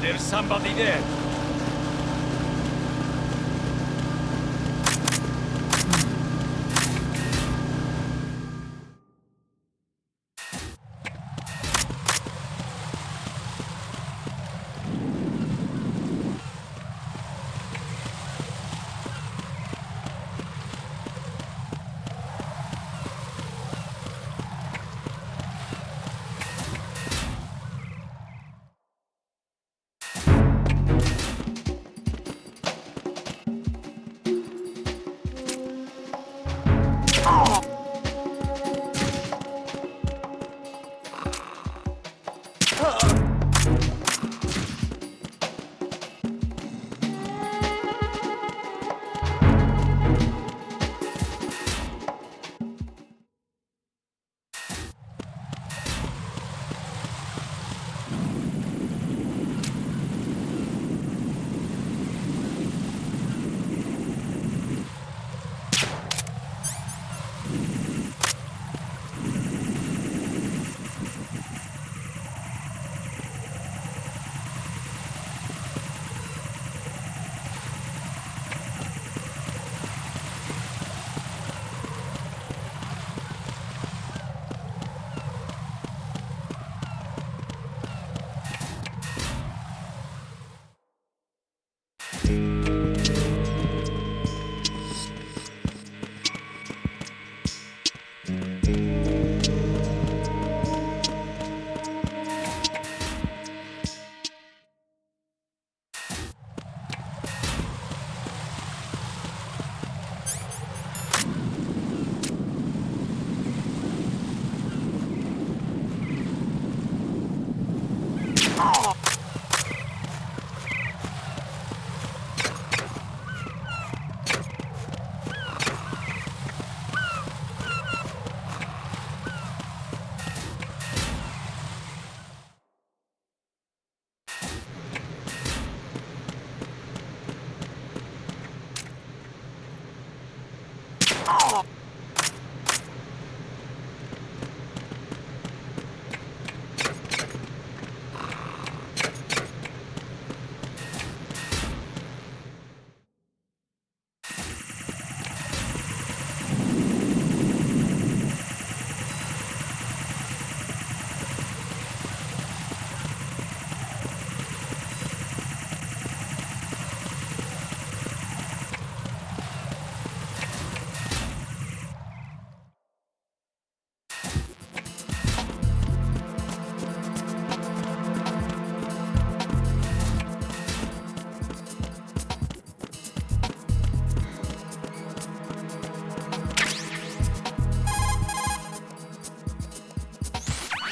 There's somebody there.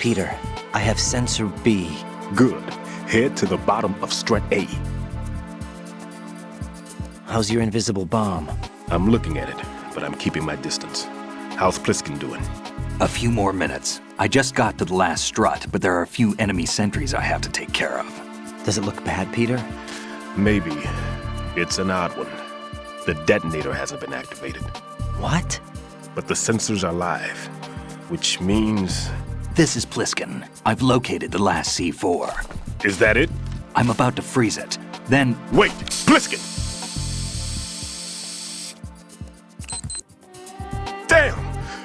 Peter, I have sensor B. Good. Head to the bottom of strut A. How's your invisible bomb? I'm looking at it, but I'm keeping my distance. How's Pliskin doing? A few more minutes. I just got to the last strut, but there are a few enemy sentries I have to take care of. Does it look bad, Peter? Maybe. It's an odd one. The detonator hasn't been activated. What? But the sensors are live, which means... This is Pliskin. I've located the last C4. Is that it? I'm about to freeze it. Then... Wait! Pliskin! Damn!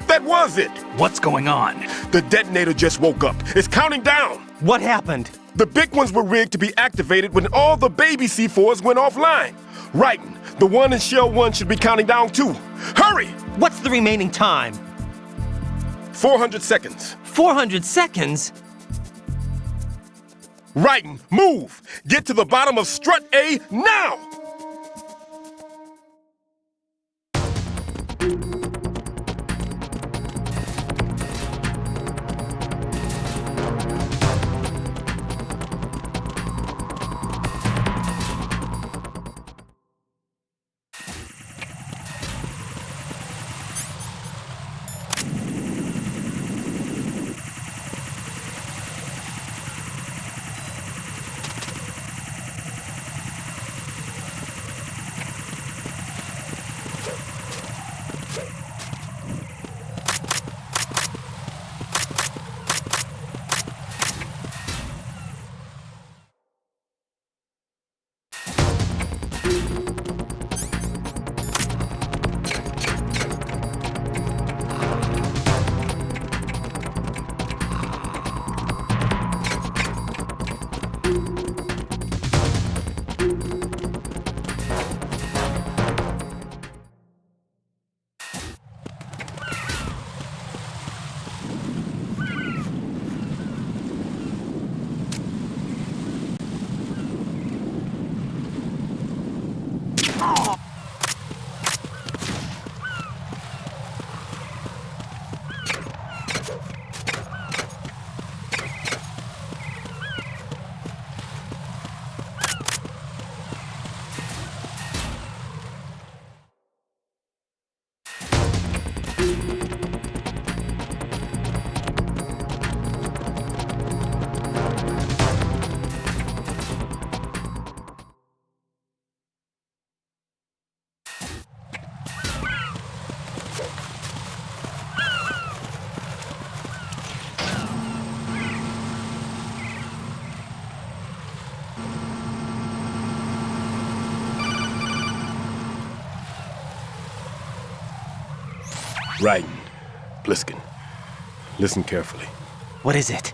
That was it! What's going on? The detonator just woke up. It's counting down! What happened? The big ones were rigged to be activated when all the baby C4s went offline. Writing, the one in Shell 1 should be counting down too. Hurry! What's the remaining time? 400 seconds. 400 seconds? Writing, move! Get to the bottom of strut A now! Writing, Pliskin. Listen carefully. What is it?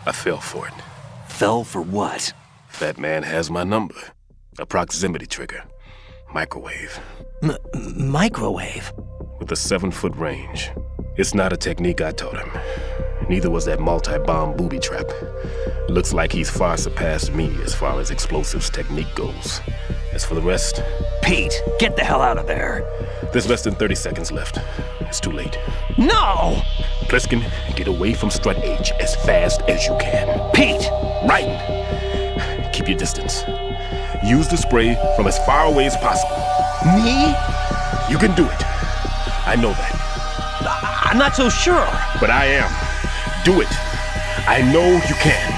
I fell for it. Fell for what? That man has my number. A proximity trigger. Microwave. Microwave? With a 7-foot range. It's not a technique I taught him. Neither was that multi-bomb booby trap. Looks like he's far surpassed me as far as explosives technique goes. As for the rest... Pete, get the hell out of there. There's less than 30 seconds left. It's too late. No! Pliskin, get away from strut H as fast as you can. Pete! Writing. Keep your distance. Use the spray from as far away as possible. Me? You can do it. I know that. I'm not so sure. But I am. Do it. I know you can.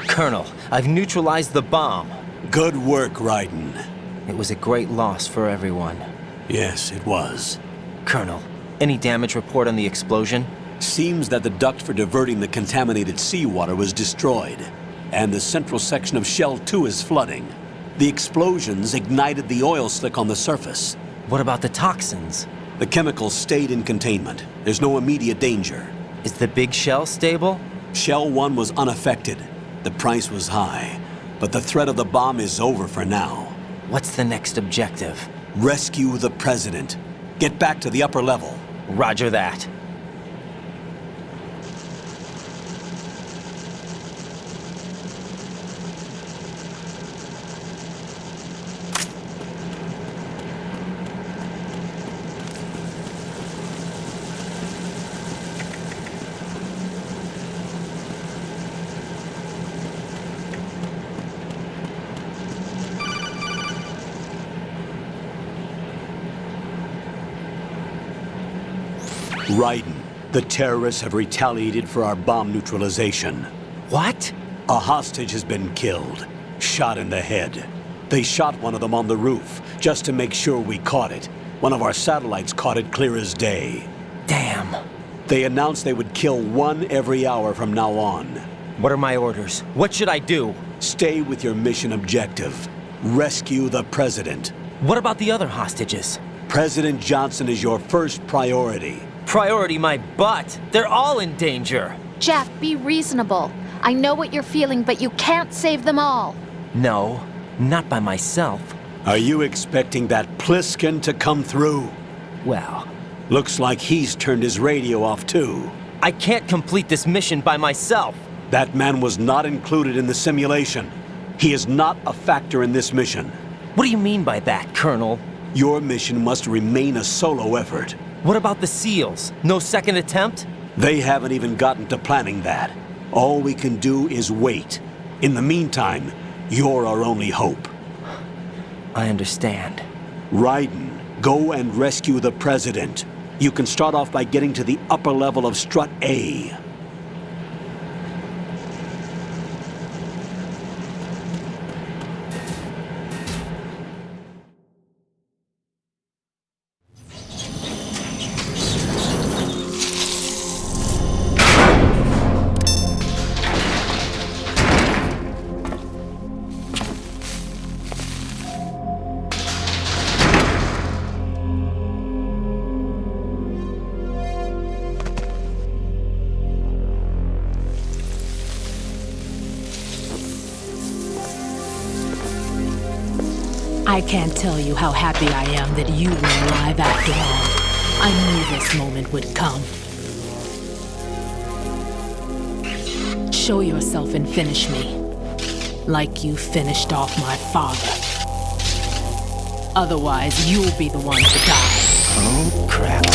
Colonel, I've neutralized the bomb. Good work, Raiden. It was a great loss for everyone. Yes, it was. Colonel, any damage report on the explosion? Seems that the duct for diverting the contaminated seawater was destroyed, and the central section of Shell 2 is flooding. The explosions ignited the oil slick on the surface. What about the toxins? The chemicals stayed in containment. There's no immediate danger. Is the big shell stable? Shell 1 was unaffected. The price was high, but the threat of the bomb is over for now. What's the next objective? Rescue the President. Get back to the upper level. Roger that. Raiden, the terrorists have retaliated for our bomb neutralization. What? A hostage has been killed, shot in the head. They shot one of them on the roof, just to make sure we caught it. One of our satellites caught it clear as day. Damn. They announced they would kill one every hour from now on. What are my orders? What should I do? Stay with your mission objective. Rescue the President. What about the other hostages? President Johnson is your first priority. Priority my butt. They're all in danger. Jeff, be reasonable. I know what you're feeling, but you can't save them all. No, not by myself. Are you expecting that Pliskin to come through? Well, looks like he's turned his radio off too. I can't complete this mission by myself. That man was not included in the simulation. He is not a factor in this mission. What do you mean by that, Colonel? Your mission must remain a solo effort. What about the SEALs? No second attempt? They haven't even gotten to planning that. All we can do is wait. In the meantime, you're our only hope. I understand. Raiden, go and rescue the President. You can start off by getting to the upper level of Strut A. I can't tell you how happy I am that you were alive after all. I knew this moment would come. Show yourself and finish me, like you finished off my father. Otherwise, you'll be the one to die. Oh, crap.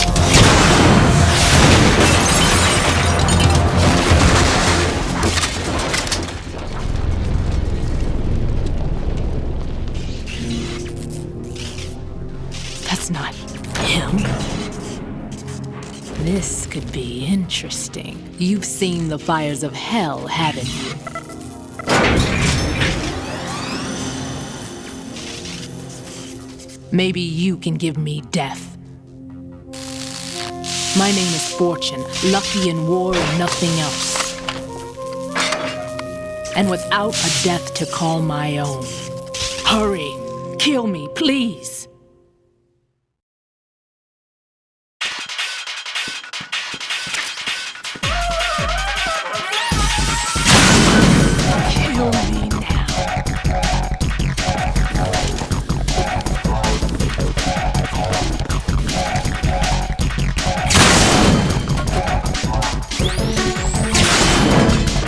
That's not him. This could be interesting. You've seen the fires of hell, haven't you? Maybe you can give me death. My name is Fortune, lucky in war and nothing else. And without a death to call my own. Hurry, kill me, please. Kill me now.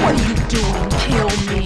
What are you doing? Kill me.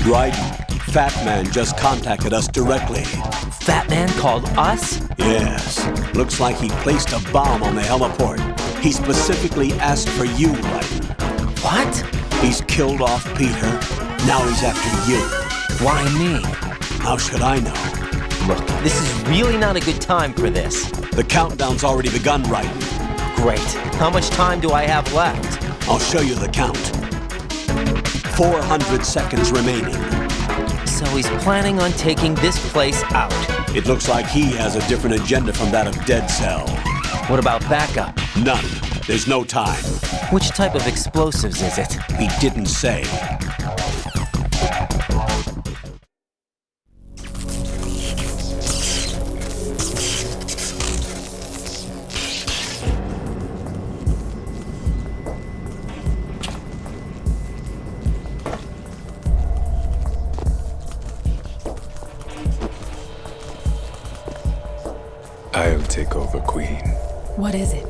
Right. Fat Man just contacted us directly. Fat Man called us? Yes. Looks like he placed a bomb on the heliport. He specifically asked for you, Raiden. What? He's killed off Peter. Now he's after you. Why me? How should I know? Look, this is really not a good time for this. The countdown's already begun, Raiden. Great. How much time do I have left? I'll show you the count. 400 seconds remaining. So he's planning on taking this place out. It looks like he has a different agenda from that of Dead Cell. What about backup? None. There's no time. Which type of explosives is it? He didn't say. I'll take over, Queen. What is it?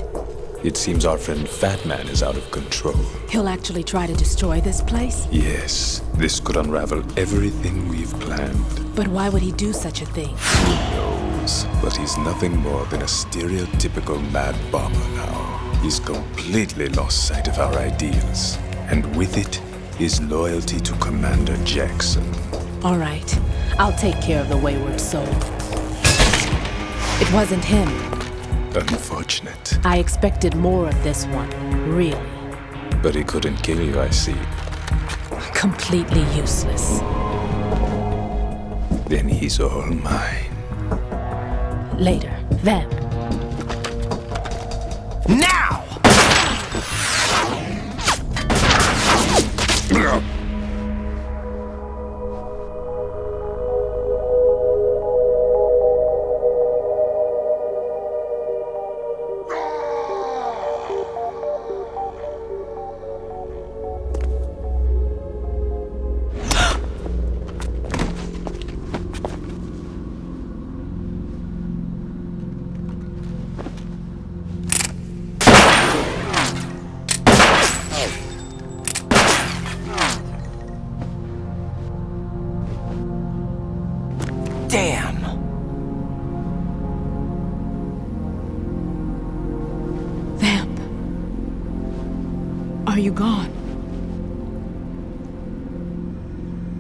It seems our friend Fat Man is out of control. He'll actually try to destroy this place? Yes, this could unravel everything we've planned. But why would he do such a thing? Who knows? But he's nothing more than a stereotypical mad bomber now. He's completely lost sight of our ideals. And with it, his loyalty to Commander Jackson. All right. I'll take care of the wayward soul. It wasn't him. Unfortunate. I expected more of this one, really. But he couldn't kill you, I see. Completely useless. Then he's all mine. Later, then. Now! Damn! Vamp. Are you gone?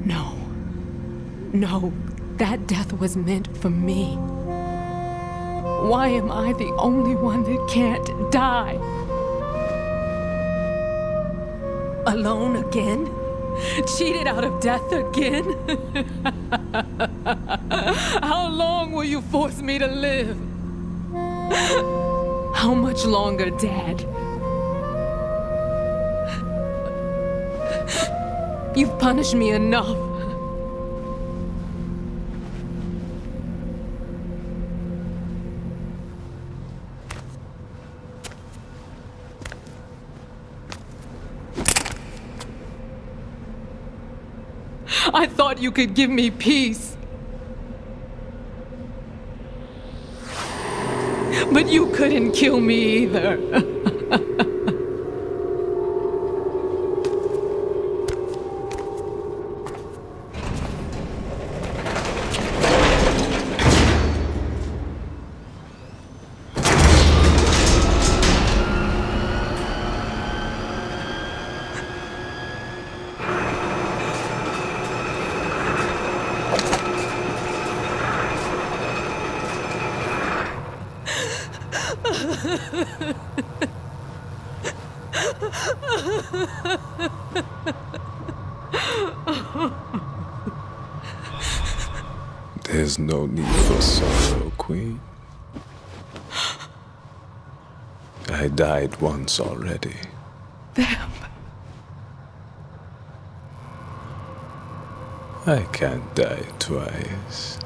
No. No, that death was meant for me. Why am I the only one that can't die? Alone again? Cheated out of death again? How long will you force me to live? How much longer, Dad? You've punished me enough. I thought you could give me peace. But you couldn't kill me either. There's no need for sorrow, Queen. I died once already. Vamp. I can't die twice.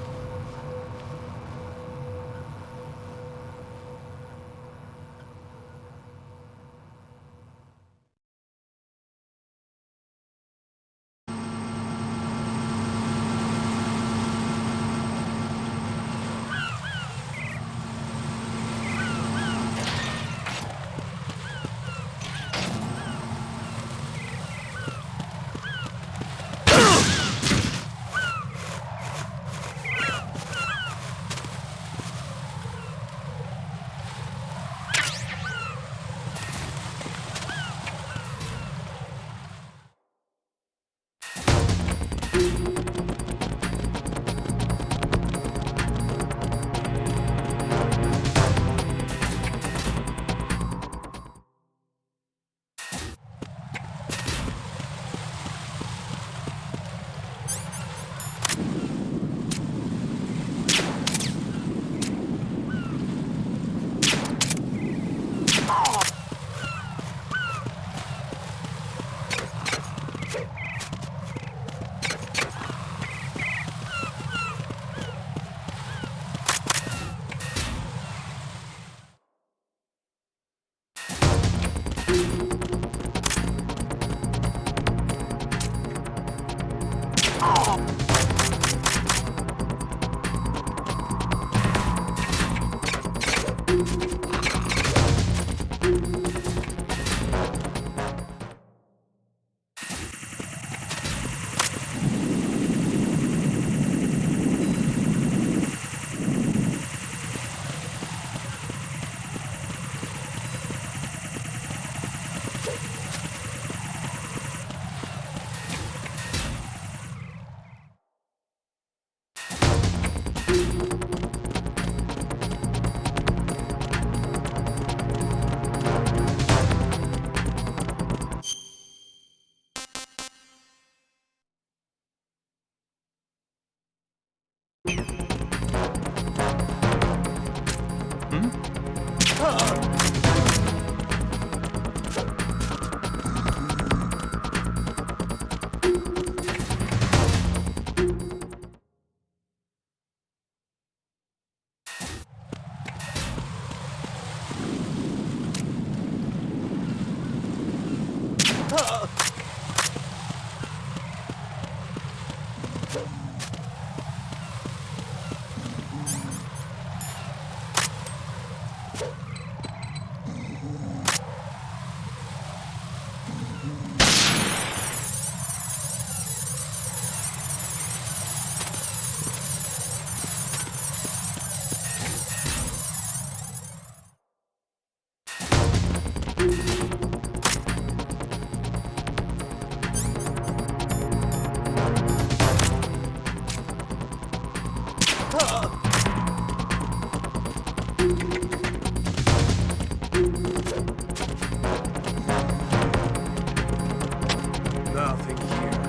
Nothing here.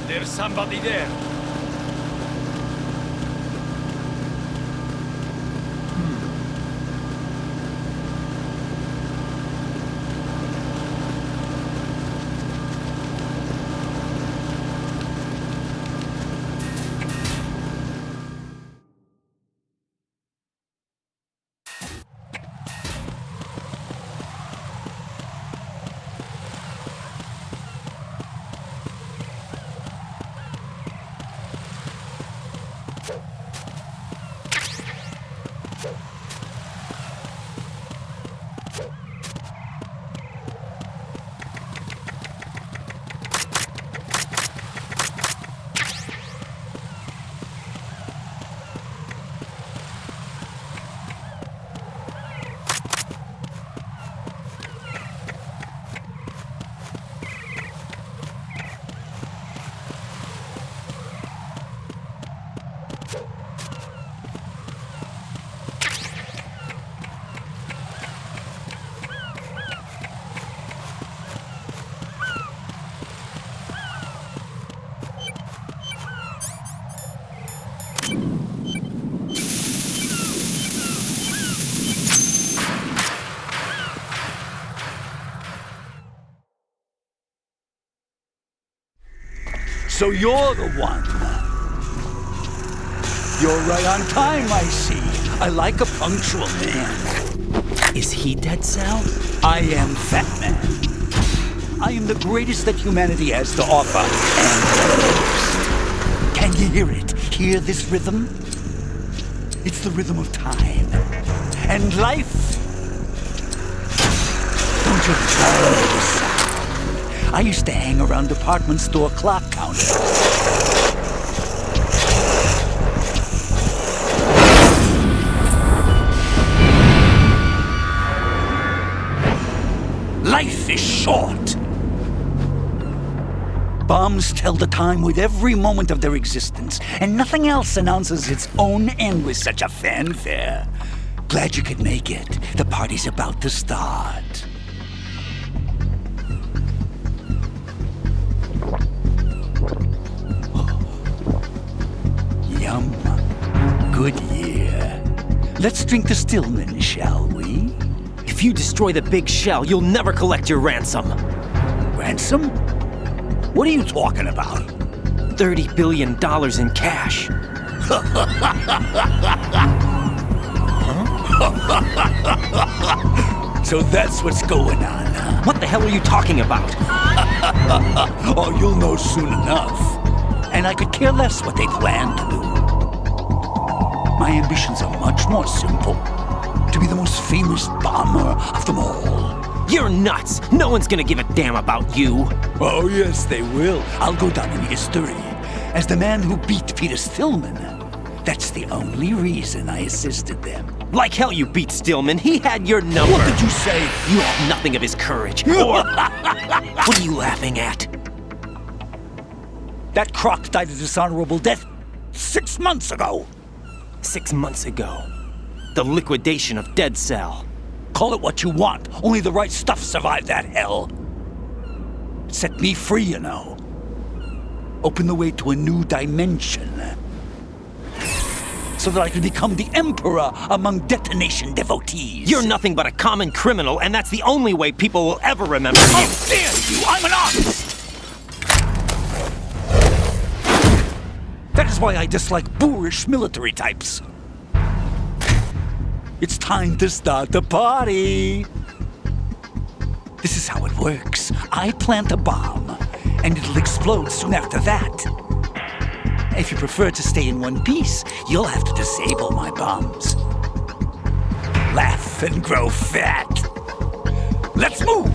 There's somebody there. So you're the one. You're right on time, I see. I like a punctual man. Is he Dead Cell? I am Fat Man. I am the greatest that humanity has to offer, and the most. Can you hear it? Hear this rhythm? It's the rhythm of time. And life. Don't you love the sound? I used to hang around department store clock counters. Life is short. Bombs tell the time with every moment of their existence, and nothing else announces its own end with such a fanfare. Glad you could make it. The party's about to start. Yum. Good year. Let's drink to Stillman, shall we? If you destroy the big shell, you'll never collect your ransom. Ransom? What are you talking about? $30 billion in cash. So that's what's going on, huh? What the hell are you talking about? Oh, you'll know soon enough. And I could care less what they plan to do. My ambitions are much more simple. To be the most famous bomber of them all. You're nuts! No one's gonna give a damn about you! Oh, yes, they will. I'll go down in history as the man who beat Peter Stillman. That's the only reason I assisted them. Like hell you beat Stillman. He had your number. What did you say? You have nothing of his courage. Or... What are you laughing at? That croc died a dishonorable death 6 months ago. 6 months ago. The liquidation of Dead Cell. Call it what you want. Only the right stuff survived that hell. Set me free, you know. Open the way to a new dimension. So that I can become the emperor among detonation devotees. You're nothing but a common criminal, and that's the only way people will ever remember you. How dare you! I'm an artist! That is why I dislike boorish military types. It's time to start the party. This is how it works. I plant a bomb, and it'll explode soon after that. If you prefer to stay in one piece, you'll have to disable my bombs. Laugh and grow fat. Let's move!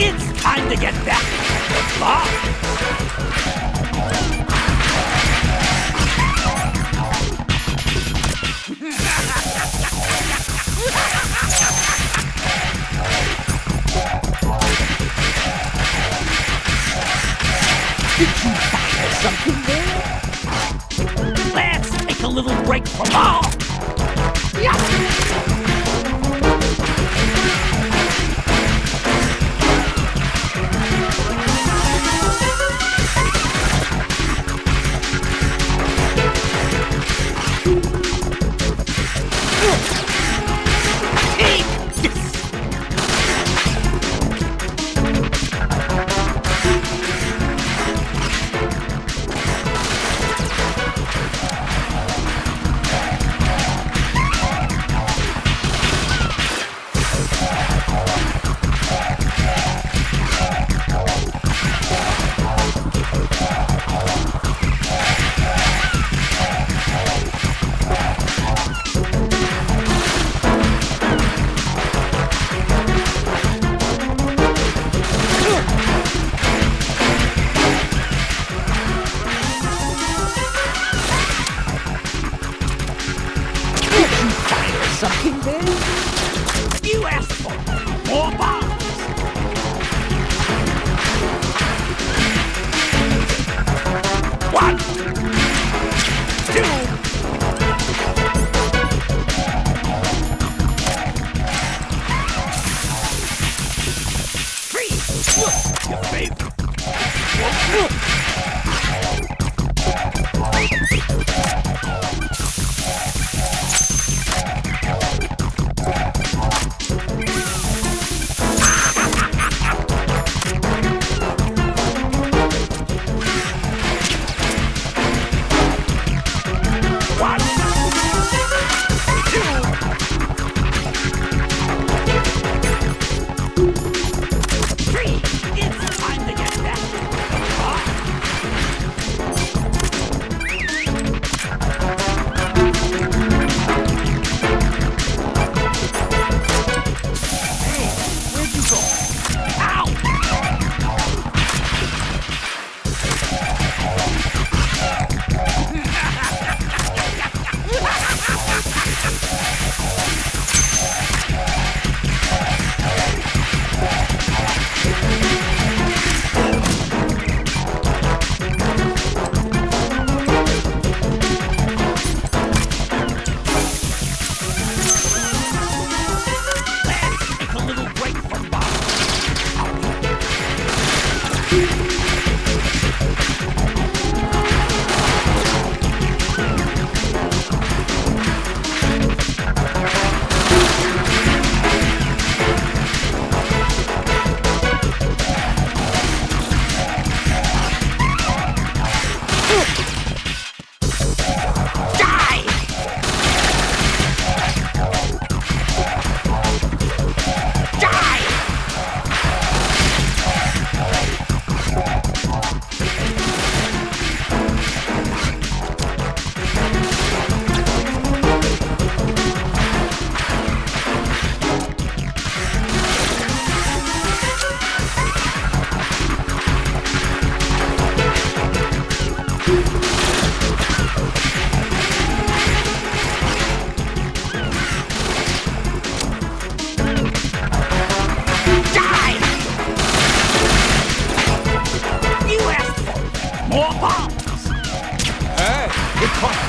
It's time to get back to the bar. Did you find something there? Let's take a little break from all. You asked for more bombs! One! Two! Three! Your favorite!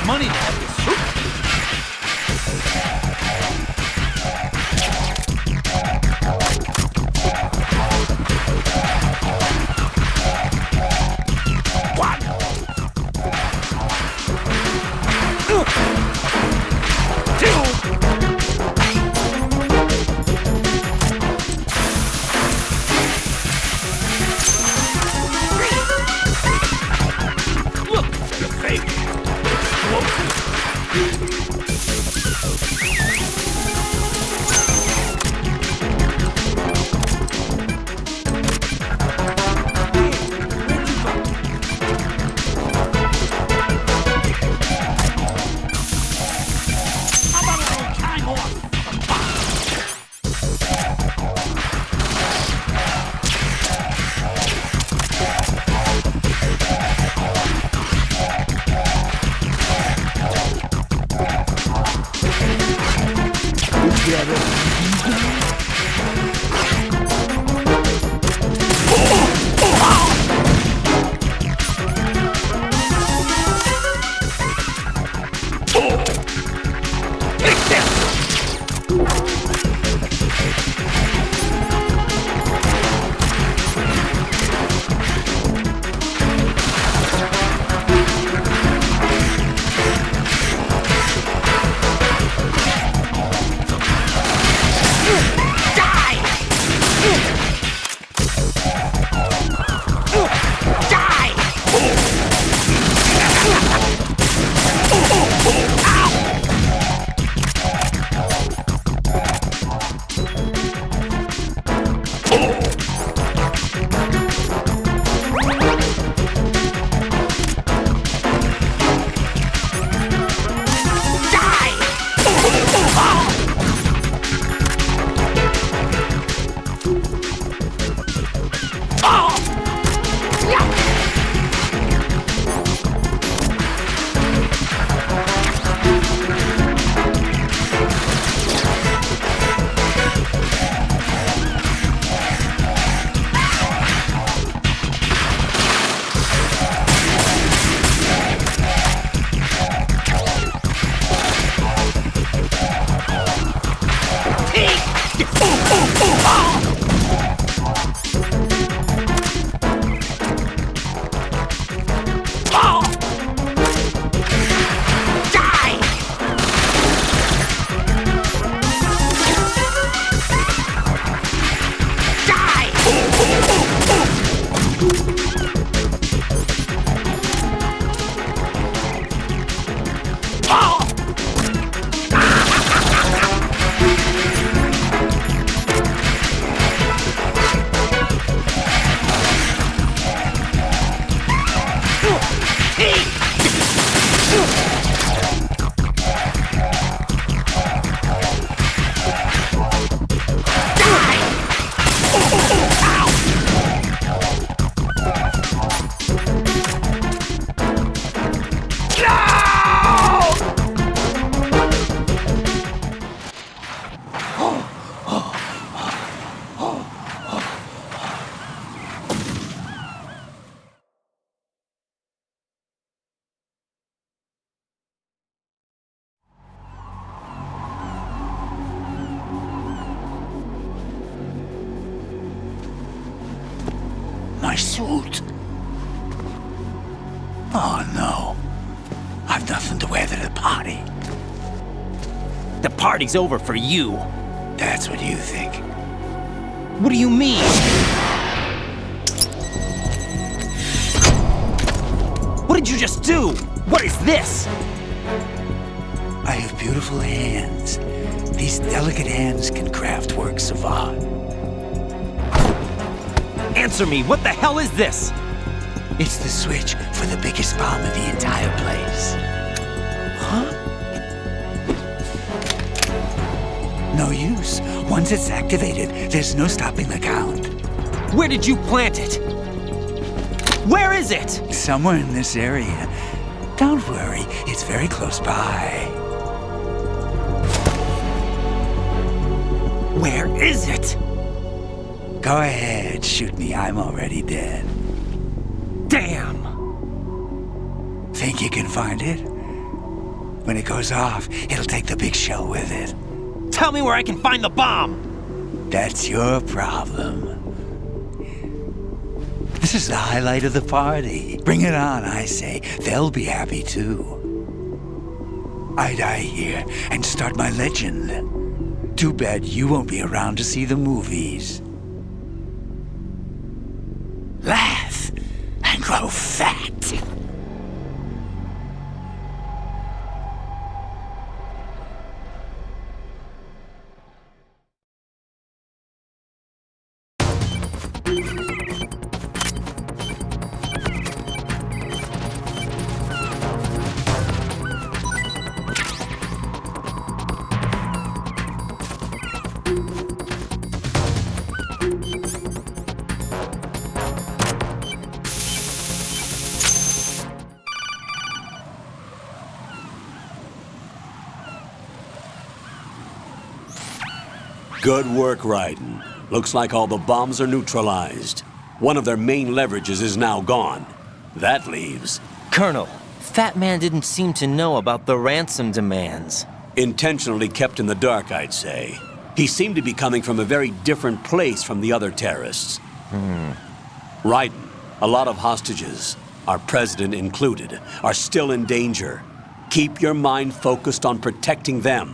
Money to have this soup. my suit. Oh no. I've nothing to wear to the party. The party's over for you. That's what you think. What do you mean? What did you just do? What is this? I have beautiful hands. These delicate hands can craft works of art. Answer me, what the hell is this? It's the switch for the biggest bomb in the entire place. Huh? No use. Once it's activated, there's no stopping the count. Where did you plant it? Where is it? Somewhere in this area. Don't worry, it's very close by. Where is it? Go ahead, shoot me. I'm already dead. Damn! Think you can find it? When it goes off, it'll take the big shell with it. Tell me where I can find the bomb! That's your problem. This is the highlight of the party. Bring it on, I say. They'll be happy too. I die here and start my legend. Too bad you won't be around to see the movies. Laugh and grow fat. Good work, Raiden. Looks like all the bombs are neutralized. One of their main leverages is now gone. That leaves... Colonel, Fat Man didn't seem to know about the ransom demands. Intentionally kept in the dark, I'd say. He seemed to be coming from a very different place from the other terrorists. Raiden, a lot of hostages, our president included, are still in danger. Keep your mind focused on protecting them.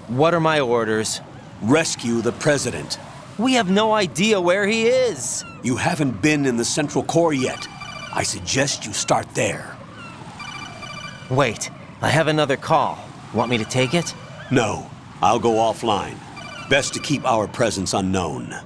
What are my orders? Rescue the president. We have no idea where he is. You haven't been in the Central Core yet. I suggest you start there. Wait, I have another call. Want me to take it? No, I'll go offline. Best to keep our presence unknown.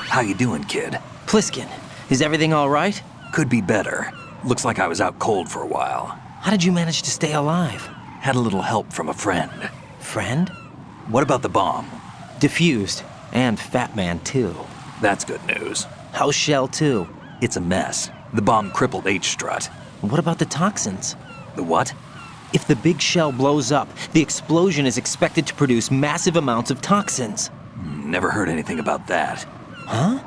How you doing, kid? Pliskin, is everything all right? Could be better. Looks like I was out cold for a while. How did you manage to stay alive? Had a little help from a friend. Friend? What about the bomb? Diffused. And Fat Man, too. That's good news. How's Shell, too? It's a mess. The bomb crippled H-Strut. What about the toxins? The what? If the big shell blows up, the explosion is expected to produce massive amounts of toxins. Never heard anything about that. Huh?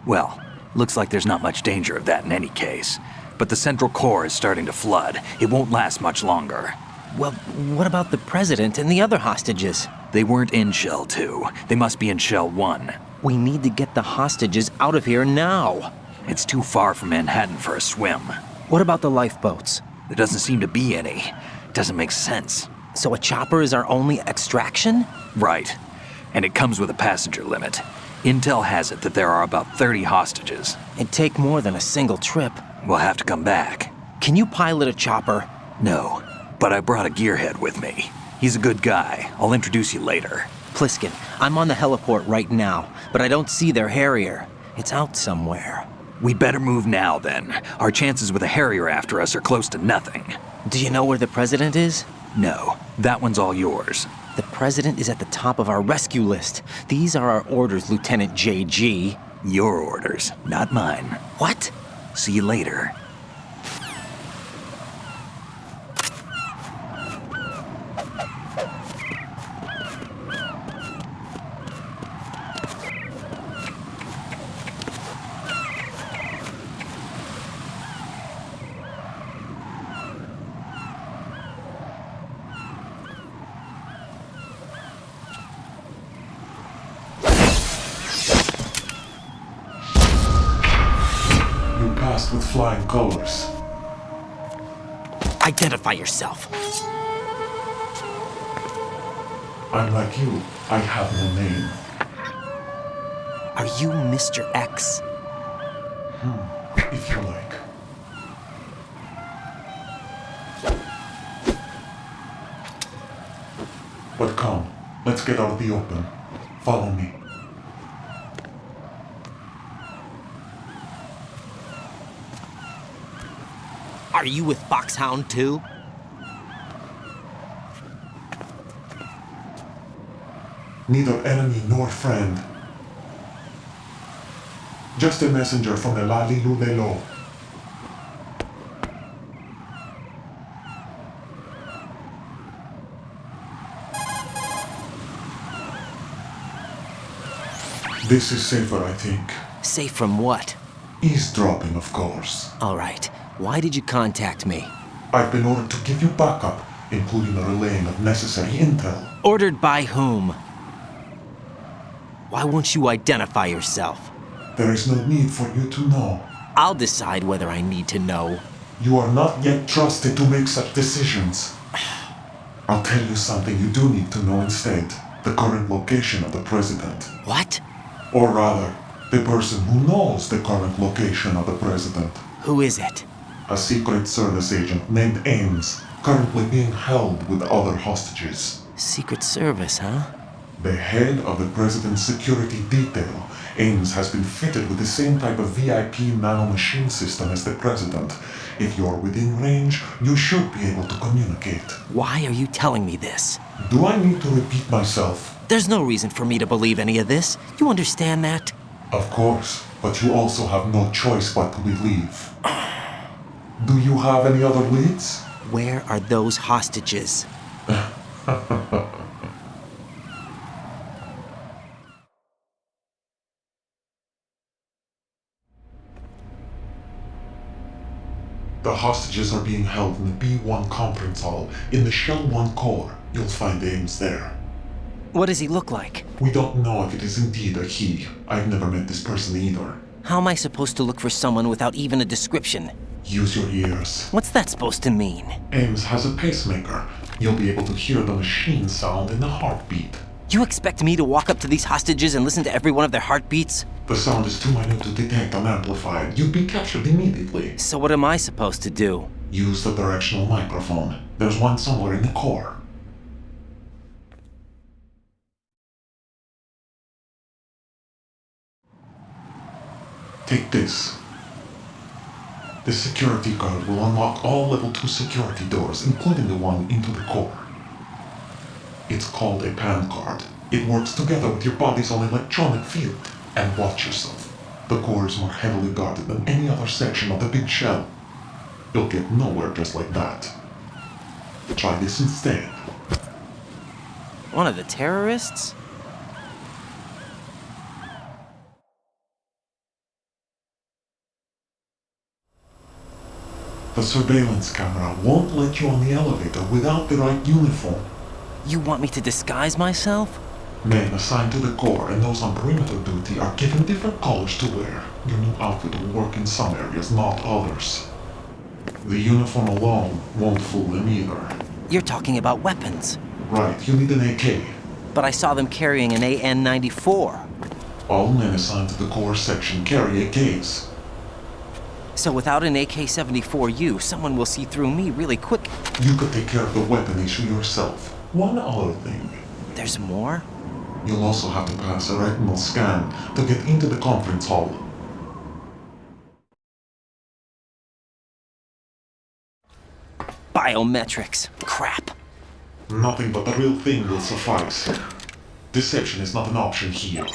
Well, looks like there's not much danger of that in any case. But the Central Core is starting to flood. It won't last much longer. Well, what about the president and the other hostages? They weren't in Shell 2. They must be in Shell 1. We need to get the hostages out of here now. It's too far from Manhattan for a swim. What about the lifeboats? There doesn't seem to be any. Doesn't make sense. So a chopper is our only extraction? Right. And it comes with a passenger limit. Intel has it that there are about 30 hostages. It'd take more than a single trip. We'll have to come back. Can you pilot a chopper? No, but I brought a gearhead with me. He's a good guy. I'll introduce you later. Pliskin, I'm on the heliport right now, but I don't see their Harrier. It's out somewhere. We'd better move now, then. Our chances with a Harrier after us are close to nothing. Do you know where the president is? No, that one's all yours. The president is at the top of our rescue list. These are our orders, Lieutenant JG. Your orders, not mine. What? See you later. dressed with flying colors. Identify yourself. I'm like you. I have no name. Are you Mr. X? If you like. But come, let's get out of the open. Follow me. Are you with Foxhound too? Neither enemy nor friend. Just a messenger from the Lali Lulelo. This is safer, I think. Safe from what? Eavesdropping, of course. All right. Why did you contact me? I've been ordered to give you backup, including the relaying of necessary intel. Ordered by whom? Why won't you identify yourself? There is no need for you to know. I'll decide whether I need to know. You are not yet trusted to make such decisions. I'll tell you something you do need to know instead. The current location of the president. What? Or rather, the person who knows the current location of the president. Who is it? A Secret Service agent named Ames, currently being held with other hostages. Secret Service, huh? The head of the president's security detail, Ames has been fitted with the same type of VIP nanomachine system as the president. If you're within range, you should be able to communicate. Why are you telling me this? Do I need to repeat myself? There's no reason for me to believe any of this. You understand that? Of course, but you also have no choice but to believe. Do you have any other leads? Where are those hostages? The hostages are being held in the B1 conference hall in the Shell 1 core. You'll find Ames there. What does he look like? We don't know if it is indeed a he. I've never met this person either. How am I supposed to look for someone without even a description? Use your ears. What's that supposed to mean? Ames has a pacemaker. You'll be able to hear the machine sound in the heartbeat. You expect me to walk up to these hostages and listen to every one of their heartbeats? The sound is too minute to detect and amplify it. You'd be captured immediately. So what am I supposed to do? Use the directional microphone. There's one somewhere in the core. Take this. The security card will unlock all level 2 security doors, including the one into the core. It's called a PAN card. It works together with your body's own electronic field. And watch yourself. The core is more heavily guarded than any other section of the big shell. You'll get nowhere just like that. Try this instead. One of the terrorists? The surveillance camera won't let you on the elevator without the right uniform. You want me to disguise myself? Men assigned to the core and those on perimeter duty are given different colors to wear. Your new outfit will work in some areas, not others. The uniform alone won't fool them either. You're talking about weapons. Right, you need an AK. But I saw them carrying an AN-94. All men assigned to the core section carry AKs. So without an AK-74U, someone will see through me really quick. You could take care of the weapon issue yourself. One other thing. There's more? You'll also have to pass a retinal scan to get into the conference hall. Biometrics. Crap. Nothing but the real thing will suffice. Deception is not an option here.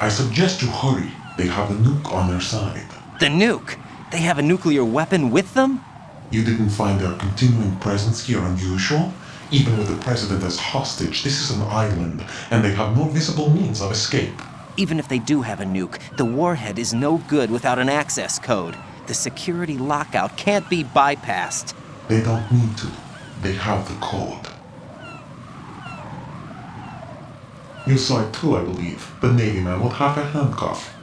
I suggest you hurry. They have the nuke on their side. The nuke? They have a nuclear weapon with them? You didn't find their continuing presence here unusual? Even with the president as hostage, this is an island, and they have no visible means of escape. Even if they do have a nuke, the warhead is no good without an access code. The security lockout can't be bypassed. They don't need to. They have the code. You saw it too, I believe. The Navy man with half a handcuff.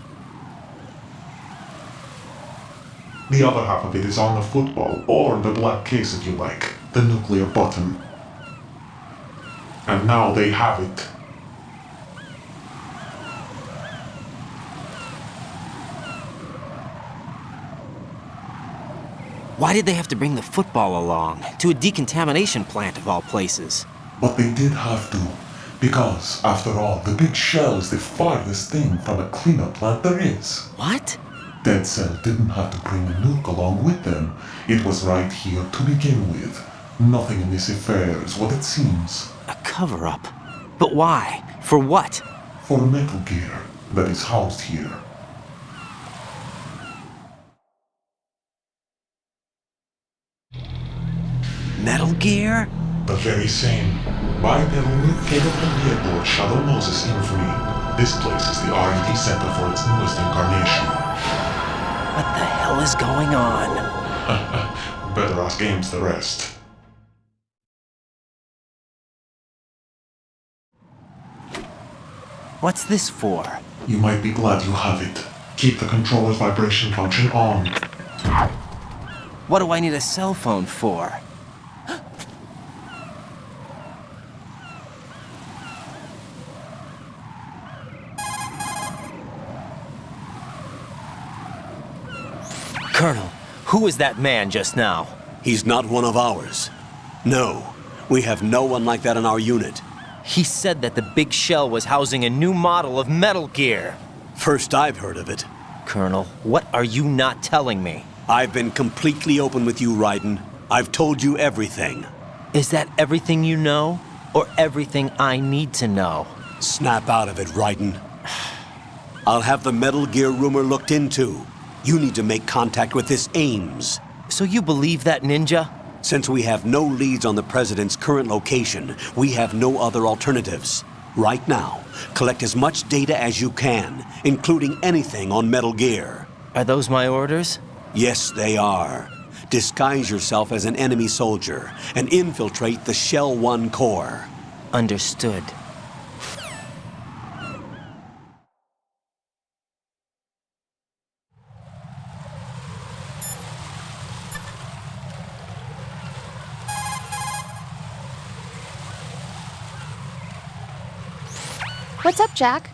The other half of it is on the football, or the black case if you like, the nuclear button. And now they have it. Why did they have to bring the football along? To a decontamination plant of all places. But they did have to. Because, after all, the big shell is the farthest thing from a cleanup plant there is. What? Dead Cell didn't have to bring a nuke along with them. It was right here to begin with. Nothing in this affair is what it seems. A cover-up? But why? For what? For Metal Gear that is housed here. Metal Gear? The very same. Bipedal nuke-capable vehicle Shadow Moses infamy. This place is the R&D center for its newest incarnation. What the hell is going on? Better ask Ames the rest. What's this for? You might be glad you have it. Keep the controller's vibration function on. What do I need a cell phone for? Colonel, who was that man just now? He's not one of ours. No, we have no one like that in our unit. He said that the big shell was housing a new model of Metal Gear. First I've heard of it. Colonel, what are you not telling me? I've been completely open with you, Raiden. I've told you everything. Is that everything you know? Or everything I need to know? Snap out of it, Raiden. I'll have the Metal Gear rumor looked into. You need to make contact with this Ames. So you believe that ninja? Since we have no leads on the President's current location, we have no other alternatives. Right now, collect as much data as you can, including anything on Metal Gear. Are those my orders? Yes, they are. Disguise yourself as an enemy soldier and infiltrate the Shell 1 core. Understood. What's up, Jack?